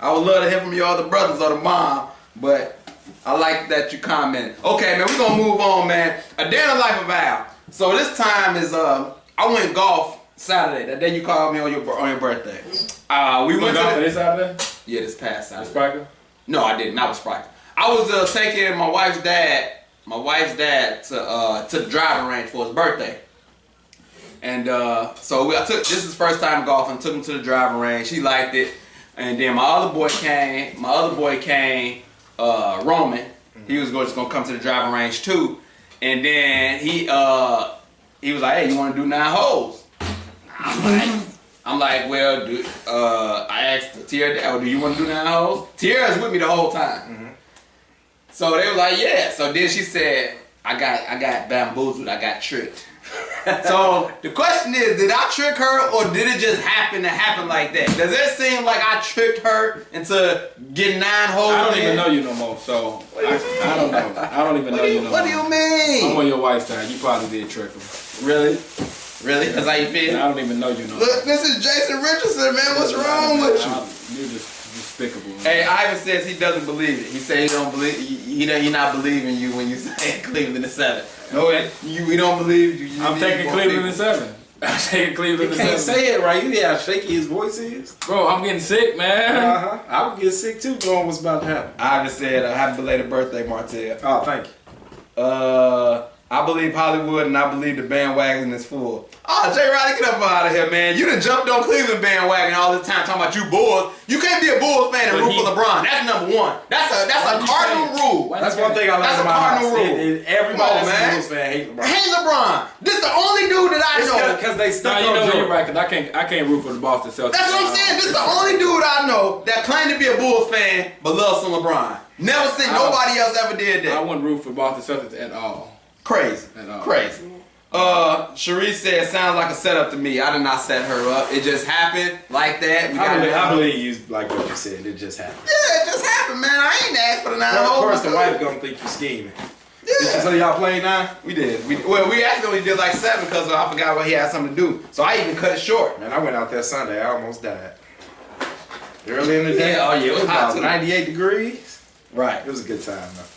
I would love to hear from your other brothers or the mom, but I like that you commented. Okay, man, we're gonna move on, man. A day in the life of Al. So this time is I went golf Saturday. That day you called me on your birthday. We went Golf to this Saturday? this past Saturday. Spriker? No, I didn't. I was Sprite. I was taking my wife's dad to the driving range for his birthday. And so I took, this is his first time golfing, took him to the driving range. He liked it. And then my other boy came, Roman. He was just gonna come to the driving range too. And then he was like, hey, you wanna do 9 holes? I'm like, well, I asked Tierra, do you want to do 9 holes? Tierra's with me the whole time. So they was like, yeah. So then she said, I got bamboozled, I got tricked. So the question is, did I trick her or did it just happen to happen like that? Does it seem like I tricked her into getting 9 holes? I don't in? even know you no more, so I don't know. I don't even know you no more. What do you mean? I'm on your wife's side. You probably did trick him. Really? Really? That's how you feel? I don't even know you no more. Look, this is Jason Richardson, man. What's wrong with you? You're just despicable. Man. Hey, Ivan says he doesn't believe it. He said he don't believe. He not believing you when you say Cleveland is 7. No, we don't believe you. I'm taking Cleveland in 7. I'm taking Cleveland in Can't 7. say it right. You see how shaky his voice is? Bro, I'm getting sick, man. I would get sick too knowing what's about to happen. Ivan said, "Happy belated birthday, Martell." Oh, thank you. I believe Hollywood and I believe the bandwagon is full. Oh, Jay Riley, get up out of here, man. You done jumped on Cleveland bandwagon all this time talking about you Bulls. You can't be a Bulls fan and But root for LeBron. That's number one. That's a cardinal rule. That's one thing I That's learned a about cardinal rule. Everybody Come on, that's a man. Bulls fan hate LeBron. Hey, LeBron. This is the only dude that I know. Because they Nah, stuck you know on what, you're Jordan. right, because I can't root for the Boston Celtics. That's what I'm saying. This is the only dude I know that claimed to be a Bulls fan but loves some LeBron. Never seen nobody else ever did I that. wouldn't root for Boston Celtics at all. Crazy. At all. Crazy. Sharice said, sounds like a setup to me. I did not set her up. It just happened like that. I believe you like what you said. It just happened. Yeah, it just happened, man. I ain't asked for the 9 Of holes. course, the wife gonna think you scheming. Yeah. So y'all played 9? We did. We actually only did like 7 because I forgot what he had something to do. So I even cut it short. Man, I went out there Sunday. I almost died. Early in the day. Yeah, oh yeah, it was hot about too. 98 degrees. Right. It was a good time though.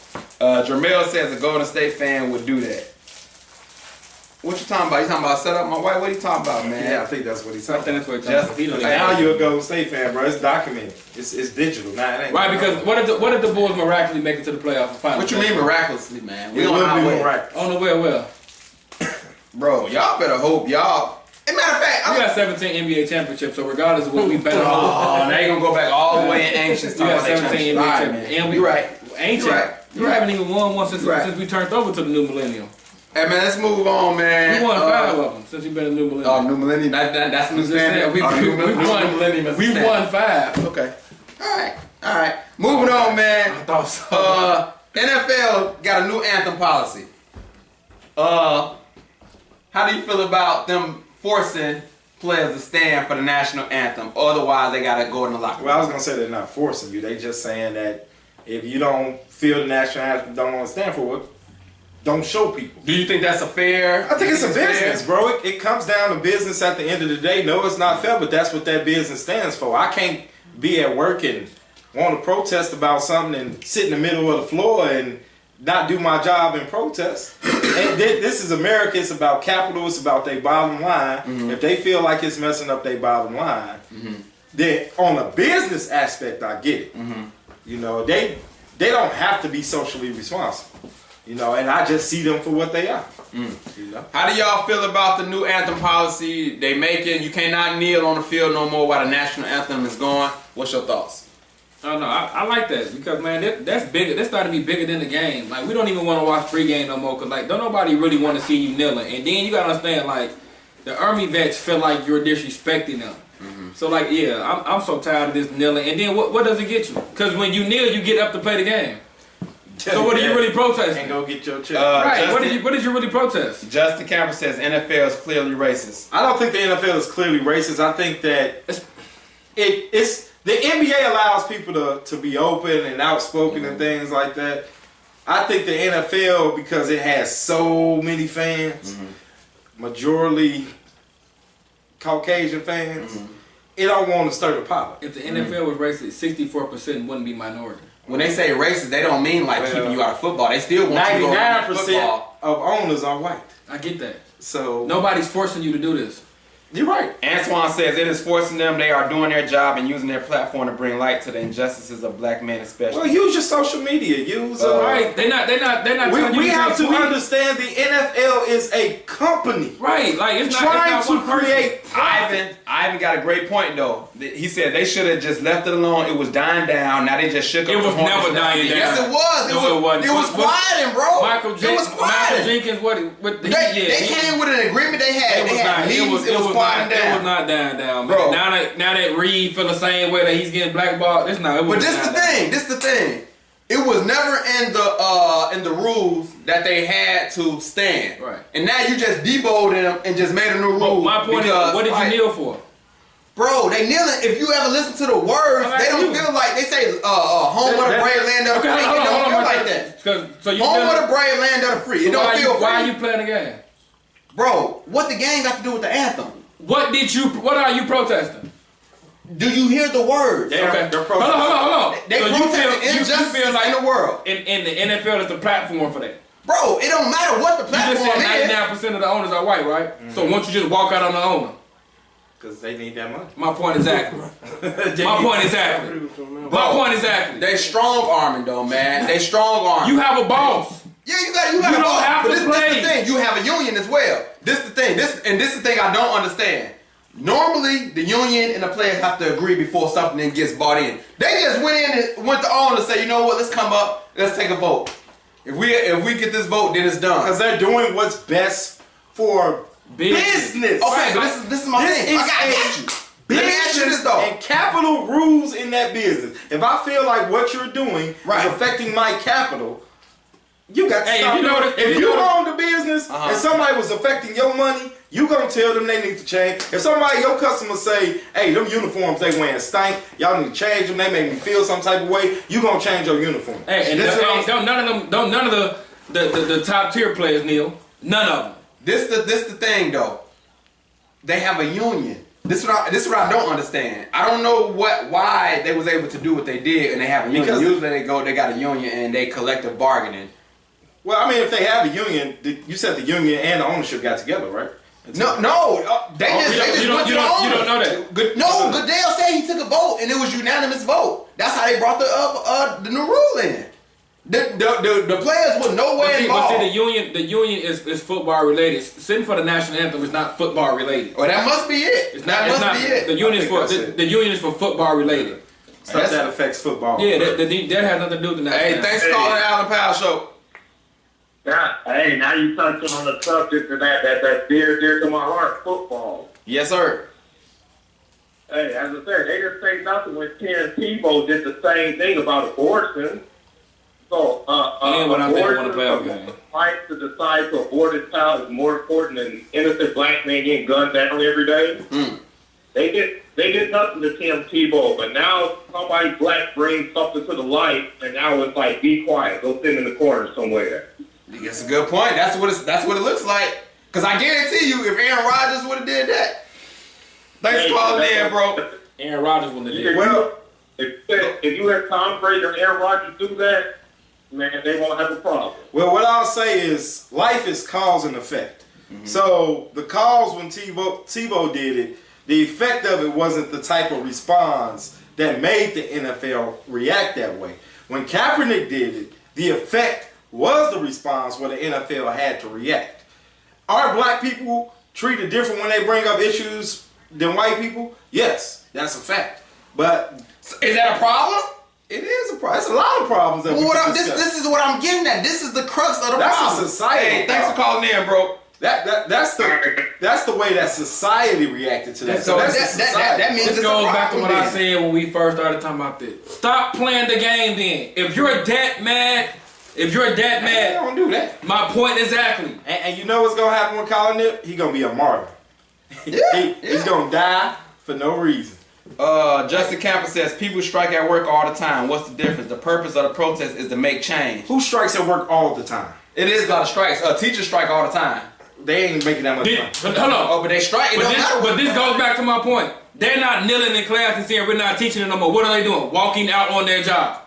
Jermel says a Golden State fan would do that. What you talking about? You talking about set up my wife? What are you talking about, man? Yeah, I think that's what he's I talking think about. that's what he's talking about. He don't Now even- you're a Golden State fan, bro. It's documented. It's digital. Nah, it ain't. Right, because what if the Bulls miraculously make it to the playoffs and finals? What you mean miraculously, man? It on will our be way. miraculous. On the way, well. Bro, y'all better hope y'all. As a matter of fact, We got 17 NBA championships, so regardless of what we better hope. oh, now you gonna go back all the way in ancient. We got 17 NBA Right, championships. man. And we You're right. ancient. You're right. You haven't even won one since Right. we turned over to the new millennium. Hey man, let's move on, man. We won 5 of them since we've been in the new millennium. Oh, new millennium. That's new Just saying, standard. we've won. We've won 5. Okay. All right. Moving on, man. I thought so. NFL got a new anthem policy. How do you feel about them forcing players to stand for the national anthem? Otherwise, they gotta go in the locker room. Well, I was gonna say they're not forcing you. They just saying that if you don't feel the national anthem, don't want to stand for it, don't show people. Do you think that's a fair? I think it's a fair? business, bro. It comes down to business at the end of the day. No, it's not fair, but that's what that business stands for. I can't be at work and want to protest about something and sit in the middle of the floor and not do my job and protest. And this is America. It's about capital. It's about their bottom line. Mm-hmm. If they feel like it's messing up their bottom line, then on a business aspect, I get it. Mm-hmm. You know, they don't have to be socially responsible. You know, and I just see them for what they are. You know. How do y'all feel about the new anthem policy they making? You cannot kneel on the field no more while the national anthem is going. What's your thoughts? Oh no, I like that because man, that's bigger. That's starting to be bigger than the game. Like we don't even want to watch pregame no more because like don't nobody really want to see you kneeling. And then you gotta understand like the Army vets feel like you're disrespecting them. So like yeah, I'm so tired of this kneeling. And then what does it get you? Because when you kneel, you get up to play the game. So what are you really And protesting? go get your check. Right. Justin, What did you really protest? Justin Camper says NFL is clearly racist. I don't think the NFL is clearly racist. I think that it's the NBA allows people to be open and outspoken and things like that. I think the NFL, because it has so many fans, majority Caucasian fans, it don't want to stir the pot. If the NFL was racist, 64% wouldn't be minority. When they say racist, they don't mean like keeping you out of football. They still want you to go around 99% football. of owners are white. I get that. So Nobody's forcing you to do this. you're right. Antoine says it is forcing them. They are doing their job and using their platform to bring light to the injustices of black men, especially. Well, use your social media. Use Right? They're not. telling you We to have to tweet. understand the NFL is a company Right? Like it's trying not to one person. create. Ivan got a great point though. He said they should have just left it alone. It was dying down. Now they just shook up. It the was horns. never dying down. Yes, it was. No, it wasn't. It was quieting, bro. Michael It was Michael quieting. Jenkins. What? They came with an agreement. They had. They had meetings. It was quieting It was down. not dying down, Bro. man. Now that Reed feel the same way that he's getting blackballed. It's not. It But wasn't this the dying down. thing. This the thing. It was never in the rules that they had to stand. Right. And now you just deboed them and just made a new rule. My point is, because, what did you like, kneel for? Bro, they kneeling. If you ever listen to the words, Like they don't you. feel like they say home of the brave, land of the free. It don't feel like that. So you Home kneeling- of the brave, land of the free. It so don't feel free. why are you playing the game? Bro, what the game got to do with the anthem? What are you protesting? Do you hear the words? They're Hold on. They So protesting injustice feel like in the world. in the NFL is the platform for that. Bro, it don't matter what the You just platform said is. 99% of the owners are white, right? So once you just walk out on the owner. Because they need that money. My point exactly. My point exactly. My point exactly. They strong arming though, man. They strong arming. You have a boss. Yeah, you got You a don't boss, have but to this play. the thing. You have a union as well. This the thing. This is the thing I don't understand. Normally, the union and the players have to agree before something then gets bought in. They just went in and went to own and say, you know what? Let's come up. Let's take a vote. If we get this vote, then it's done. Because they're doing what's best for business. Okay, but this is my thing. I got you. Let me ask you this though. And capital rules in that business. If I feel like what you're doing Right. is affecting my capital, you got to Hey, stop if you doing notice- it. If if you you notice- own the business and somebody was affecting your money, you gonna tell them they need to change. If somebody, your customers say, hey, them uniforms they wearing stink, y'all need to change them, they make me feel some type of way, you gonna change your uniform. Hey, and This is what I'm- none of the top tier players kneel. None of them. This the thing though. They have a union. This is what I don't understand. I don't know why they was able to do what they did and they have a union. Because- Usually they got a union and they collective bargaining. Well, I mean, if they have a union, you said the union and the ownership got together, right? No, they just went to the owners. you don't know that. Goodell said he took a vote and it was unanimous vote. That's how they brought the new rule in. The players were nowhere But involved. see, the union is football related. Sitting for the national anthem is not football related. Well, that must be it. That must be it. The union is I think for that's it. the union is for football related. Stuff that affects football. Yeah, that has nothing to do with the national Hey, anthem. thanks for calling the Alan Powell Show. Yeah, hey, now you touching on the subject of that's dear to my heart, football. Yes, sir. Hey, as I said, they didn't say nothing when Tim Tebow did the same thing about abortion. So, And when I think I want to play a abortion, game. right to decide to abort his child is more important than innocent black men getting gunned down every day. They did nothing to Tim Tebow, but now somebody black brings something to the light, and now it's like, be quiet, go sit in the corner somewhere. That's a good point. That's what it looks like. Cause I guarantee you, if Aaron Rodgers would have did that. Thanks for calling in, bro. Aaron Rodgers wouldn't have did. Well, If you had Tom Brady or Aaron Rodgers do that, man, they won't have a problem. Well, what I'll say is life is cause and effect. So the cause when Tebow did it, the effect of it wasn't the type of response that made the NFL react that way. When Kaepernick did it, the effect was the response where the NFL had to react. Are black people treated different when they bring up issues than white people? Yes, that's a fact. But Is that a problem? it is a problem. It's a lot of problems that we can discuss. This is what I'm getting at. This is the crux of the That's a problem. societal Hey, thanks for problem. calling in, bro. That's the way that society reacted to that. So that's that- the that- society. that means This it's a goes back to problem what I then. said when we first started talking about this. Stop playing the game then. If you're that mad, If you're that They mad, don't do that. my point exactly. And you know what's gonna happen with Colin Nip? He gonna be a martyr. He's gonna die for no reason. Justin Camper says people strike at work all the time. What's the difference? The purpose of the protest is to make change. Who strikes at work all the time? It is a lot of strikes. Teachers strike all the time. They ain't making that much money. But hold on. Oh, but they strike. It But don't matter what- this goes back to my point. They're not kneeling in class and saying we're not teaching it no more. What are they doing? Walking out on their job.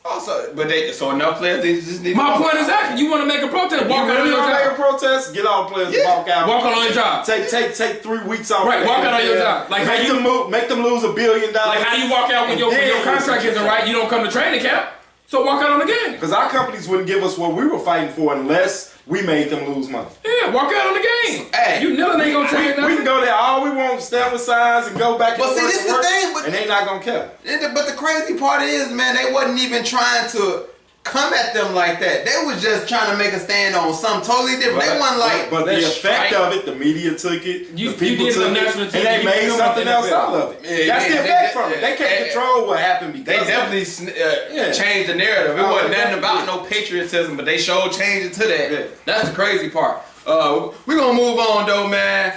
Also, so enough players they just need. My to point is exactly. You want to make a protest? Walk You out on really your want to make a job. protest? Get all the players to walk out. Walk out on your job. Take 3 weeks off. Right, walk out on your job. Like how you make them lose $1 billion. like how you walk out when your contract isn't right. You don't come to training camp. So walk out on the game. Because our companies wouldn't give us what we were fighting for unless we made them lose money. Yeah, walk out on the game. Hey. You kneeling ain't gonna change We nothing. can go there all we want, stand with signs and go back But and see, work this to the work, thing, but- and they not gonna care. But the crazy part is, man, they wasn't even trying to come at them like that. They was just trying to make a stand on something totally different. They wasn't like. But the let's effect strike. of it, the media took it, You the people did it on took it, national and TV, they you made filmed something the else NFL. out of it. Yeah, That's the yeah, effect from it. They can't yeah. control what happened They because of it. definitely changed the narrative. It Oh, wasn't nothing exactly. about no patriotism, but they showed change it to that. Yeah. That's the crazy part. We're gonna move on though, man.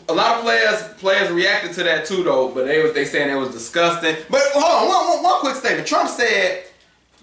A lot of players reacted to that too though, but they saying it was disgusting. But hold on, one quick statement. Trump said,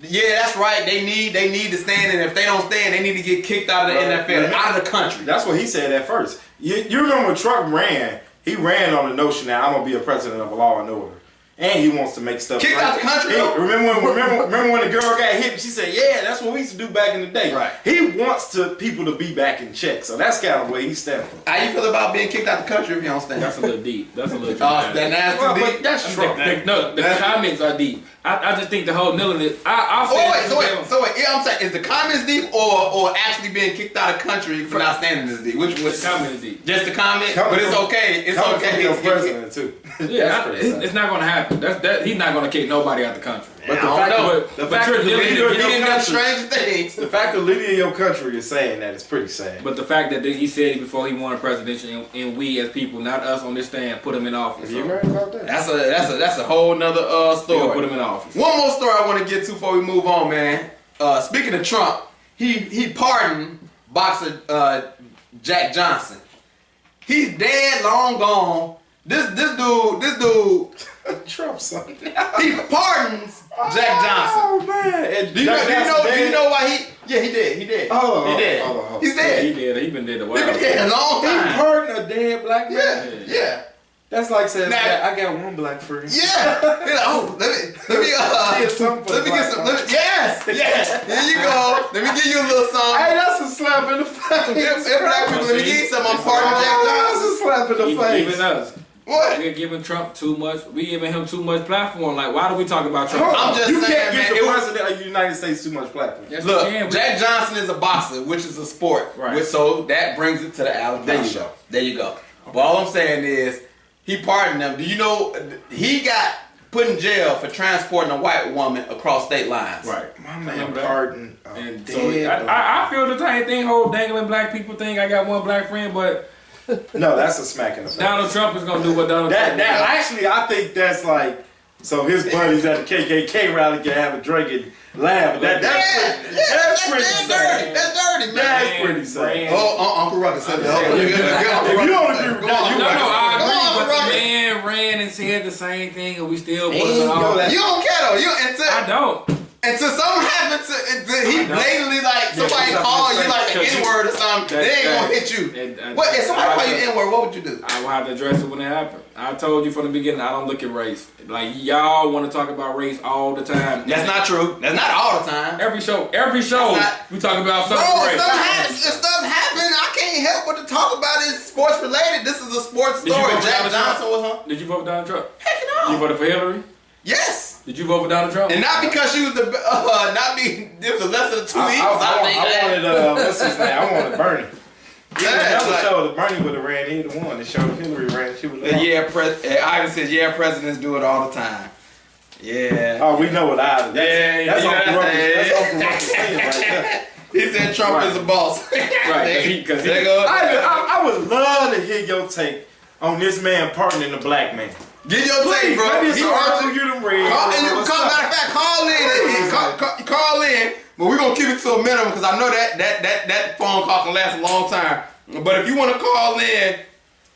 yeah, that's right. They need to stand, and if they don't stand, they need to get kicked out of the NFL, out of the country. That's what he said at first. You remember when Trump ran? He ran on the notion that I'm gonna be a president of law and order, and he wants to make stuff. Kicked out the country, He, though? remember when the girl got hit? She said, "Yeah, that's what we used to do back in the day." Right. He wants people to be back in check, so that's kind of what he's standing for. How you feel about being kicked out the country if you don't stand? That's a little deep. That's a little deep. That's Well, too but deep. that's Trump. The comments are deep. I just think the whole kneeling is. I'll say So wait. Yeah, I'm saying, is the comments deep or actually being kicked out of the country for not standing is deep? Which the comment is deep. Just the comment, Coming but it's from- okay. It's Coming okay. from your president too. Yeah, That's pretty sad. it's not gonna happen. He's not gonna kick nobody out the country. But I don't know. the But fact you're that the kneeling leader in of He your didn't do country, strange things. the fact the leader of your country is saying that is pretty sad. But the fact that he said it before he won a presidential, and we as people, not us on this stand, put him in office. You So, right about that? That's a whole nother we gonna story. put him in office. One more story I want to get to before we move on, man. Speaking of Trump, he pardoned boxer Jack Johnson. He's dead, long gone. This dude, Trump son. he pardons Jack Johnson. Oh man! And Do you know why he? Yeah, he did. He did. Hold on, he did. hold on. He's Yeah, dead. he did. He been dead a He while. been dead a long He time. pardoned a dead black man. Yeah. That's like saying Now- I got one black friend. Yeah. He's like, oh, let me Did something for let me the get black some. folks. Yes. There you go. Let me give you a little something. Hey, that's a slap in the face. If black people, let me give you some. I'm pardoning Jack That's Johnson. a slap in the Even face. us. What? We're giving Trump too much. We giving him too much platform. Like, why do we talk about Trump? I'm just you saying, can't man, give it the was- president of the United States too much platform. Yes, Look, we can. Jack Johnson is a boxer, which is a sport. Right. So that brings it to the Alabama There you show. go. There you go. But all I'm saying is, he pardoned them. Do you know he got put in jail for transporting a white woman across state lines? Right. My Remember man that? pardoned. And so I feel the same thing. Whole dangling black people thing. I got one black friend, but No, that's a smack in the face. Donald Trump is gonna do what Donald That Trump. does. actually, I think that's like so his buddies at the KKK rally can have a drink and laugh. That's pretty dirty. sad. That's dirty, man. That's pretty sad. Oh, Uncle Ruckus said that. If you don't agree with that, you No, I Come on, agree, but Rocket. the man ran and said the same thing, and we still put Ain't it go on. that- You don't care though. I don't. Until something happens, he blatantly like somebody Yeah, call you because like an you- N-word or something. that- They ain't gonna that- hit you. that- What if somebody call you that- N-word? What would you do? I will have to address it when it happens. I told you from the beginning, I don't look at race. Like, y'all want to talk about race all the time. That's not true. That's not all the time. Every show, That's not- we talk about Bro, something race. stuff happens. If stuff happen, I can't help but to talk about it. It's sports related. This is a sports Did you story. vote for Jack Donald Trump? Johnson was her. Did you vote for Donald Trump? Heck You no. voted for Hillary? Yes. Did you vote for Donald Trump? And not because she was the it was the less of the two evils. I wanted what's his name? I wanted Bernie. Yeah, That would like- show that Bernie would have ran. He'd have won. It showed Hillary ran. She would have. Ivan says, yeah, presidents do it all the time. Yeah. Oh, we know what Ivan. That's yeah, Uncle Ruckus. yeah. That's Uncle Ruckus saying right there. He said Trump Right. is a boss. Right, because he There goes. I would love to hear your take on this man pardoning the black man. Get your take, bro. Maybe it's He an wants article you. you done read. Call, and you What's call, up? matter of fact, call in. Call in. But we're gonna keep it to a minimum because I know that phone call can last a long time. But if you want to call in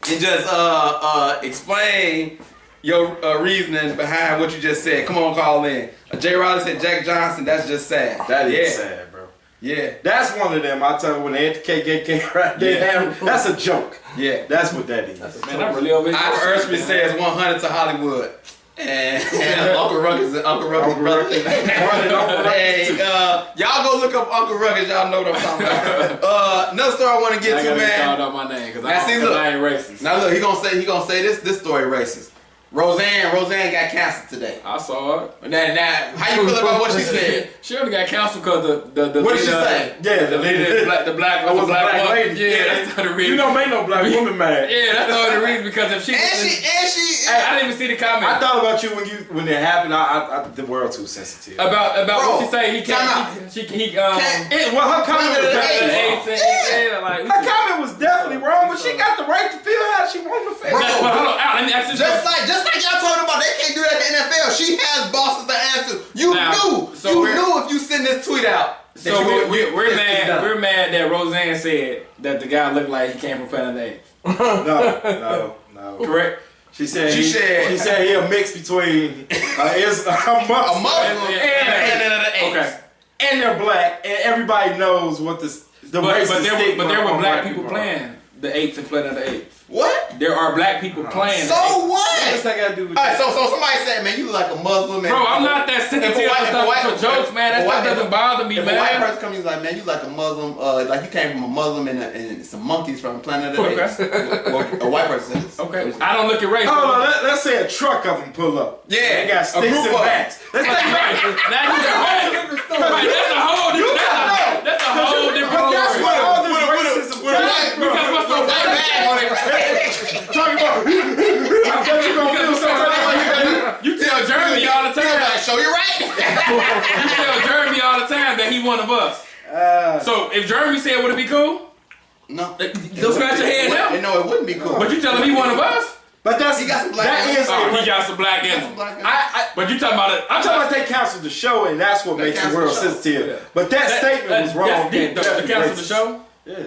and just explain your reasoning behind what you just said, come on, call in. Jay Riley said Jack Johnson. That's just sad. That is Yeah. sad, bro. Yeah. That's one of them. I tell you, when they hit the KKK right there, that's a joke. Yeah. That's what that is. Man, I'm really over here. Ira Urspree says 100 to Hollywood. And Uncle Ruckus brother. Hey, y'all go look up Uncle Ruckus. Y'all know what I'm talking about. Another story I want to get I to, gotta man. call out my name because Now, see, look. I ain't racist. Now look, he gonna say this story racist. Roseanne got canceled today. I saw it. Now, how you feel about what she said? She only got canceled because the What did she say? Yeah, The black was a black woman. lady. Yeah, that's the reason. You don't make no black woman mad. Yeah, that's the only reason because if she And she. I didn't even see the comment. I thought about you when it happened. The world too sensitive. about Bro, what she say he time out. can't Well, her comment was like her comment was definitely wrong, but she got the right to feel how she wanted to feel. Bro, But hold on, Al, let me ask you Just something. like y'all talking about, they can't do that in the NFL. She has bosses to answer. You Now, knew if you send this tweet out. that So you we're it's mad. done. We're mad that Roseanne said that the guy looked like he came from Planet Apes. No. Correct. She said She said he a mix between a Muslim Okay. and they're black, and everybody knows what the But racist there stigma were on black people are. playing the apes in Planet of the Apes. What? There are black people playing. So What does what? that got to do with Alright, that? so somebody said, man, you look like a Muslim. Bro, I'm not that sensitive for jokes, man. That stuff doesn't bother me, If a white man. person comes, he's like, man, you like a Muslim, like you came from a Muslim and some monkeys from Planet of the Apes. A white person says. Okay, I don't look at race. Oh, let's say a truck of them pull up. Yeah, They got a sticks group and of- bats. Let's take Right. Now you got right. That's a whole different. That's a whole different That's story. what all this racism with a comes from. Because what's so White bag on it. Talking about, I bet you gonna feel so You tell Jeremy all the time. Like, show you right. You tell Jeremy all the time that he one of us. So if Jeremy said, would it be cool? No. Don't scratch your head now. No, it wouldn't be cool. But you tell him he one of us? But that's He got some black that in is him. Oh, a- he got some black in That's him. black. But you talking about it? I'm talking about they canceled the show, and that's what makes the canceled world the show. sensitive. But that statement was wrong. The cancel the show?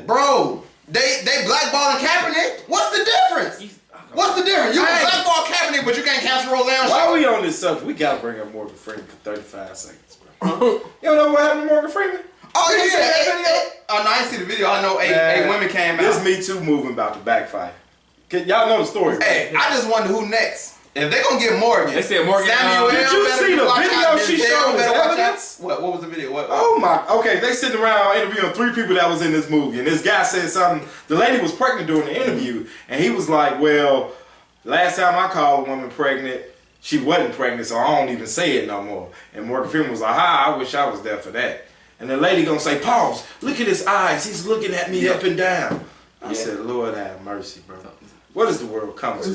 Bro, they blackballing Kaepernick. What's the difference? What's the difference? You can blackball Kaepernick, but you can't cancel Roseanne. While we on this subject, we gotta bring up Morgan Freeman for 35 seconds, bro. You don't know what happened to Morgan Freeman? Oh Did you see that yeah. video? Oh no, I didn't see the video. I know eight Man, women came This out. Me Too movement about to backfire. Y'all know the story, right? Hey, I just wonder who next. If they gonna get Morgan, They said Morgan, Samuel did you better see the watch video out. she Denzel showed as better watch out. evidence? What was the video? What? Oh my, okay, they sitting around interviewing 3 people that was in this movie, and this guy said something, the lady was pregnant during the interview, and he was like, well, last time I called a woman pregnant, she wasn't pregnant, so I don't even say it no more. And Morgan Freeman was like, I wish I was there for that. And the lady gonna say, pause, look at his eyes, he's looking at me up and down. I said, Lord have mercy, bro. What is the world coming to?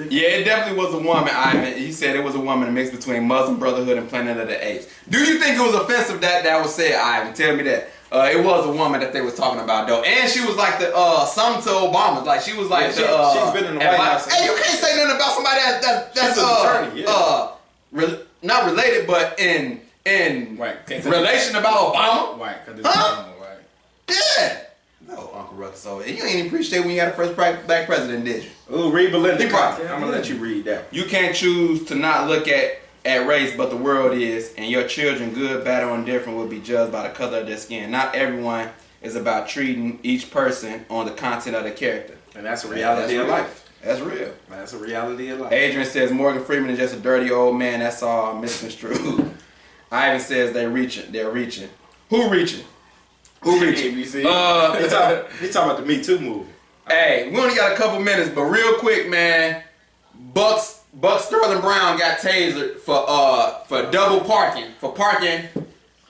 Yeah, it definitely was a woman, Ivan. He said it was a woman, a mix between Muslim Brotherhood and Planet of the Apes. Do you think it was offensive that was said, Ivan? Tell me that. It was a woman that they was talking about, though. And she was like the, some to Obama. Like, she was like she's been in the White House. Hey, you can't say nothing about somebody that's She's an attorney, not related, but in Right. relation about Obama. Right. Huh? Right. Yeah. No, Uncle Ruckus. So, and you ain't even appreciate when you got a first black president, did you? Ooh, read Belinda. He probably- I'm gonna let you read that. You can't choose to not look at race, but the world is, and your children, good, bad, or indifferent, will be judged by the color of their skin. Not everyone is about treating each person on the content of their character. And that's a reality of life. That's real. That's a reality of life. Adrian says Morgan Freeman is just a dirty old man. That's all misconstrued. Ivan says they're reaching. Who reaching? Who reaching? ABC. He talking about the Me Too movie. Hey, we only got a couple minutes, but real quick, man. Buck Sterling Brown got tasered for double parking. For parking.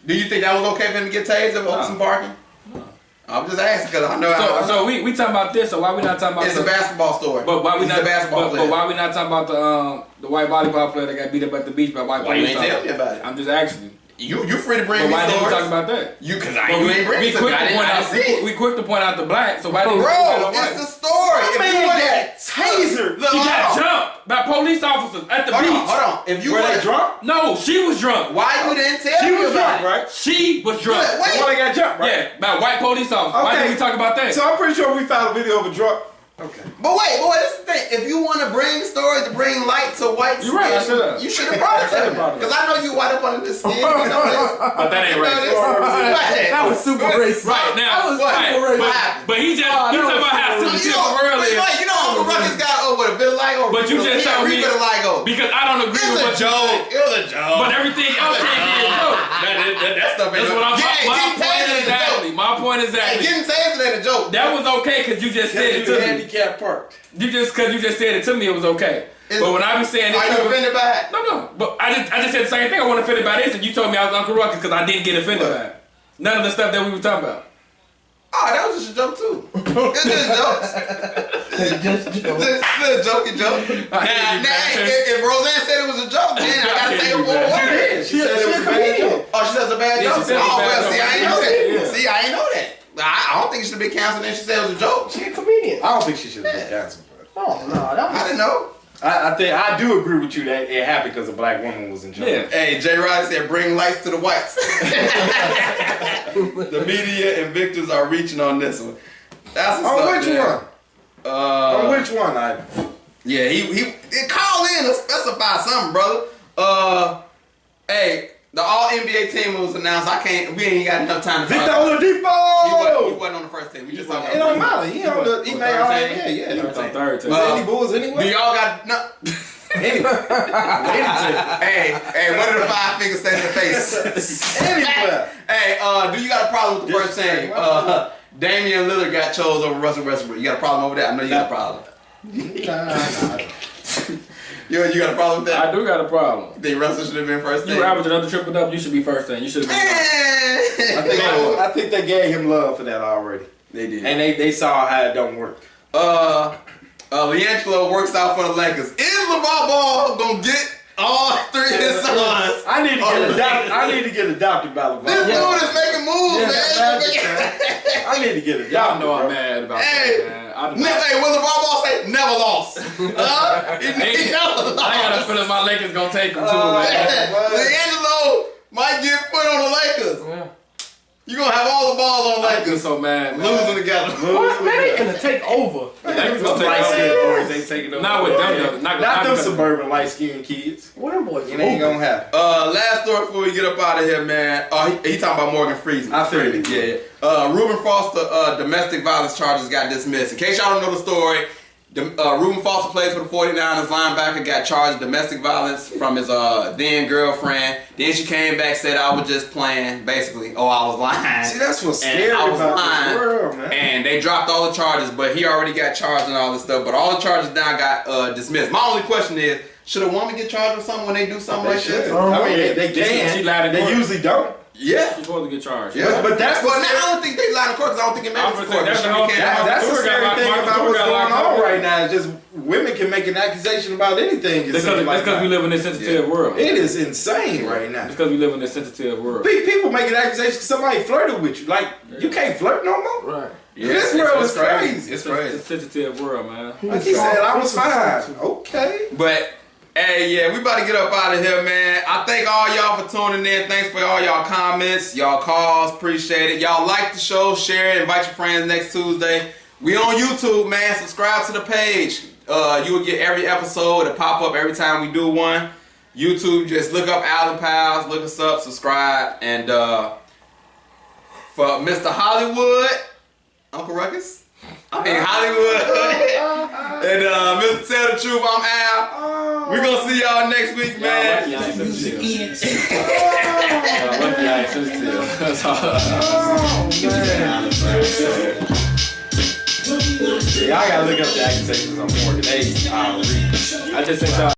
Do you think that was okay for him to get tasered for some parking? No. I'm just asking because I know. So we talking about this, so why we not talking about it's a basketball story. But why we He's not a basketball player? But why we not talking about the white volleyball player that got beat up at the beach by white Why you police ain't tell officers? me about it? I'm just asking you. You free to bring But me why didn't we stories. talk about that? You cause But you ain't bring we it to quick me. to I point out. didn't see it. We quick to point out the black. So why didn't we Bro, point out the it's white? the story. If Man you want got it, tasered. look, She hold got on. jumped by police officers at the Hold beach. on, hold on. If you Were want they drunk? No, she was drunk. why you didn't tell She me was about drunk, it? right? She was drunk. Wait, The one that got jumped, right? Yeah, by white police officers. Why Okay. didn't we talk about that? So I'm pretty sure we found a video of a drunk. Okay. But wait, this is the thing. If you want to bring stories to bring light to white You're right, I skin, should've. you should have brought it to me. brought it. Because I know you white up under this skin. You know this. But that ain't You know racist. this. That was super racist. Right now, That was What? super What racist. happened? but he just Oh, he that talking was about how super sensitive You earlier. know Uncle Ruckus got what a bit like or But you just told me because I don't agree with what it's a you joke. said. It was a joke. But everything else can't be a joke. that stuff ain't That's what I'm Yeah, my getting point tasered ain't a joke. exactly. My point Hey, exactly. getting tasered ain't a joke. That was okay because you just said it to me. handicap parked. Because you just said it to me, it was okay. But when I be saying Are this, you offended by it? no. But I just said the same thing. I wasn't offended by this, and you told me I was Uncle Ruckus because I didn't get offended by it. None of the stuff that we were talking about. Oh, that was just a joke too. It's just jokes. Just It's a jokey joke. If Roseanne said it was a joke, then I gotta take her for a word. She said it was a bad joke. Oh, she said it's a bad Yeah, joke. she said it was Oh, a bad well, joke. see, I ain't know that. Yeah. See, I ain't know that. I don't think she should have been canceled. Then she said it was a joke. She a comedian. I don't think she should have been canceled. But Oh no, that I was. didn't know. I think I do agree with you that it happened because a black woman was in charge. Yeah. Hey, J. Rod said, "Bring lights to the whites." The media and victors are reaching on this one. That's what's On up, which man. one? On which one, Ivan? Yeah, he call in to specify something, brother. Hey, the All NBA team was announced. We ain't got enough time to Victor talk. Oladipo! He wasn't on the first team. We just talking It don't matter. He on the. He On made third all. team? Yeah. It's on third Was team. there any Bulls Do anyway? y'all got no? Anyway. Hey, what did the 5 fingers say in the face? Anywhere. Hey, do you got a problem with the first team? Damian Lillard got chose over Russell Westbrook. You got a problem over that? I know you got a problem. Nah. You got a problem with that? I do got a problem. Think Russell should have been first team? You average another triple double, you should be first team. You should have been first. I think they gave him love for that already. They did. And they saw how it don't work. LiAngelo works out for the Lakers. Is LeVar Ball gonna get all 3 of his sons? I need to get adopted. I need to get adopted by LeVar. This dude is making moves, man. I need to get Y'all adopted. know I'm bro. mad about Hey, that, man. I do Never, not- hey, what LeVar Ball say? Never lost. He never lost. I got a feeling my Lakers gonna take him too, man. LiAngelo might get put on the Lakers. Yeah. You gonna have all the balls on I'm Lakers so mad, man. losing together. What? Man, they finna take over. Lakers gonna take Light-skinned over. boys ain't taking over. Not with them, though. Not them because- suburban light-skinned kids. What them boys? It ain't gonna happen. Last story before we get up out of here, man. He talking about Morgan Freeman. I figured. Yeah. Reuben Foster domestic violence charges got dismissed. In case y'all don't know the story, Reuben Foster plays for the 49ers. Linebacker got charged with domestic violence from his then girlfriend. Then she came back, said I was just playing. Basically, I was lying. See, that's what's And scary I was about lying. this world, man. And they dropped all the charges, but he already got charged and all this stuff. But all the charges now got dismissed. My only question is, should a woman get charged with something when they do something They like should. this? I mean, they can. She lied in They court. usually don't. Yeah. She's supposed to get charged. Yeah. But that's Well, what's now, I don't think they lied in court because I don't think it matters I'm in gonna court. say But that's she the can't whole- That's the Stewart got scary locked- thing Marcus about Stewart what's got going locked on up. right now. Is just women can make an accusation about anything. Because we live in this sensitive world. It is insane right now. Because we live in this sensitive world. People making accusations because somebody flirted with you. Like, you can't flirt no more. Right. This world is crazy. It's It's a crazy. sensitive world, man. Like he said, I was fine. Okay. But hey, yeah, we about to get up out of here, man. I thank all y'all for tuning in. Thanks for all y'all comments, y'all calls. Appreciate it. Y'all like the show, share it, invite your friends next Tuesday. We on YouTube, man. Subscribe to the page. You will get every episode. It'll pop up every time we do one. YouTube, just look up Allen Pals, look us up, subscribe, and for Mr. Hollywood, Uncle Ruckus. I mean Hollywood. And Mr. Tell the Truth, I'm Al. We're gonna see y'all next week, man. Y'all lucky I ain't sensitive. Y'all lucky I ain't sensitive. That's all. Yeah, y'all gotta look up the accusations on Morgan. I I just sent y'all.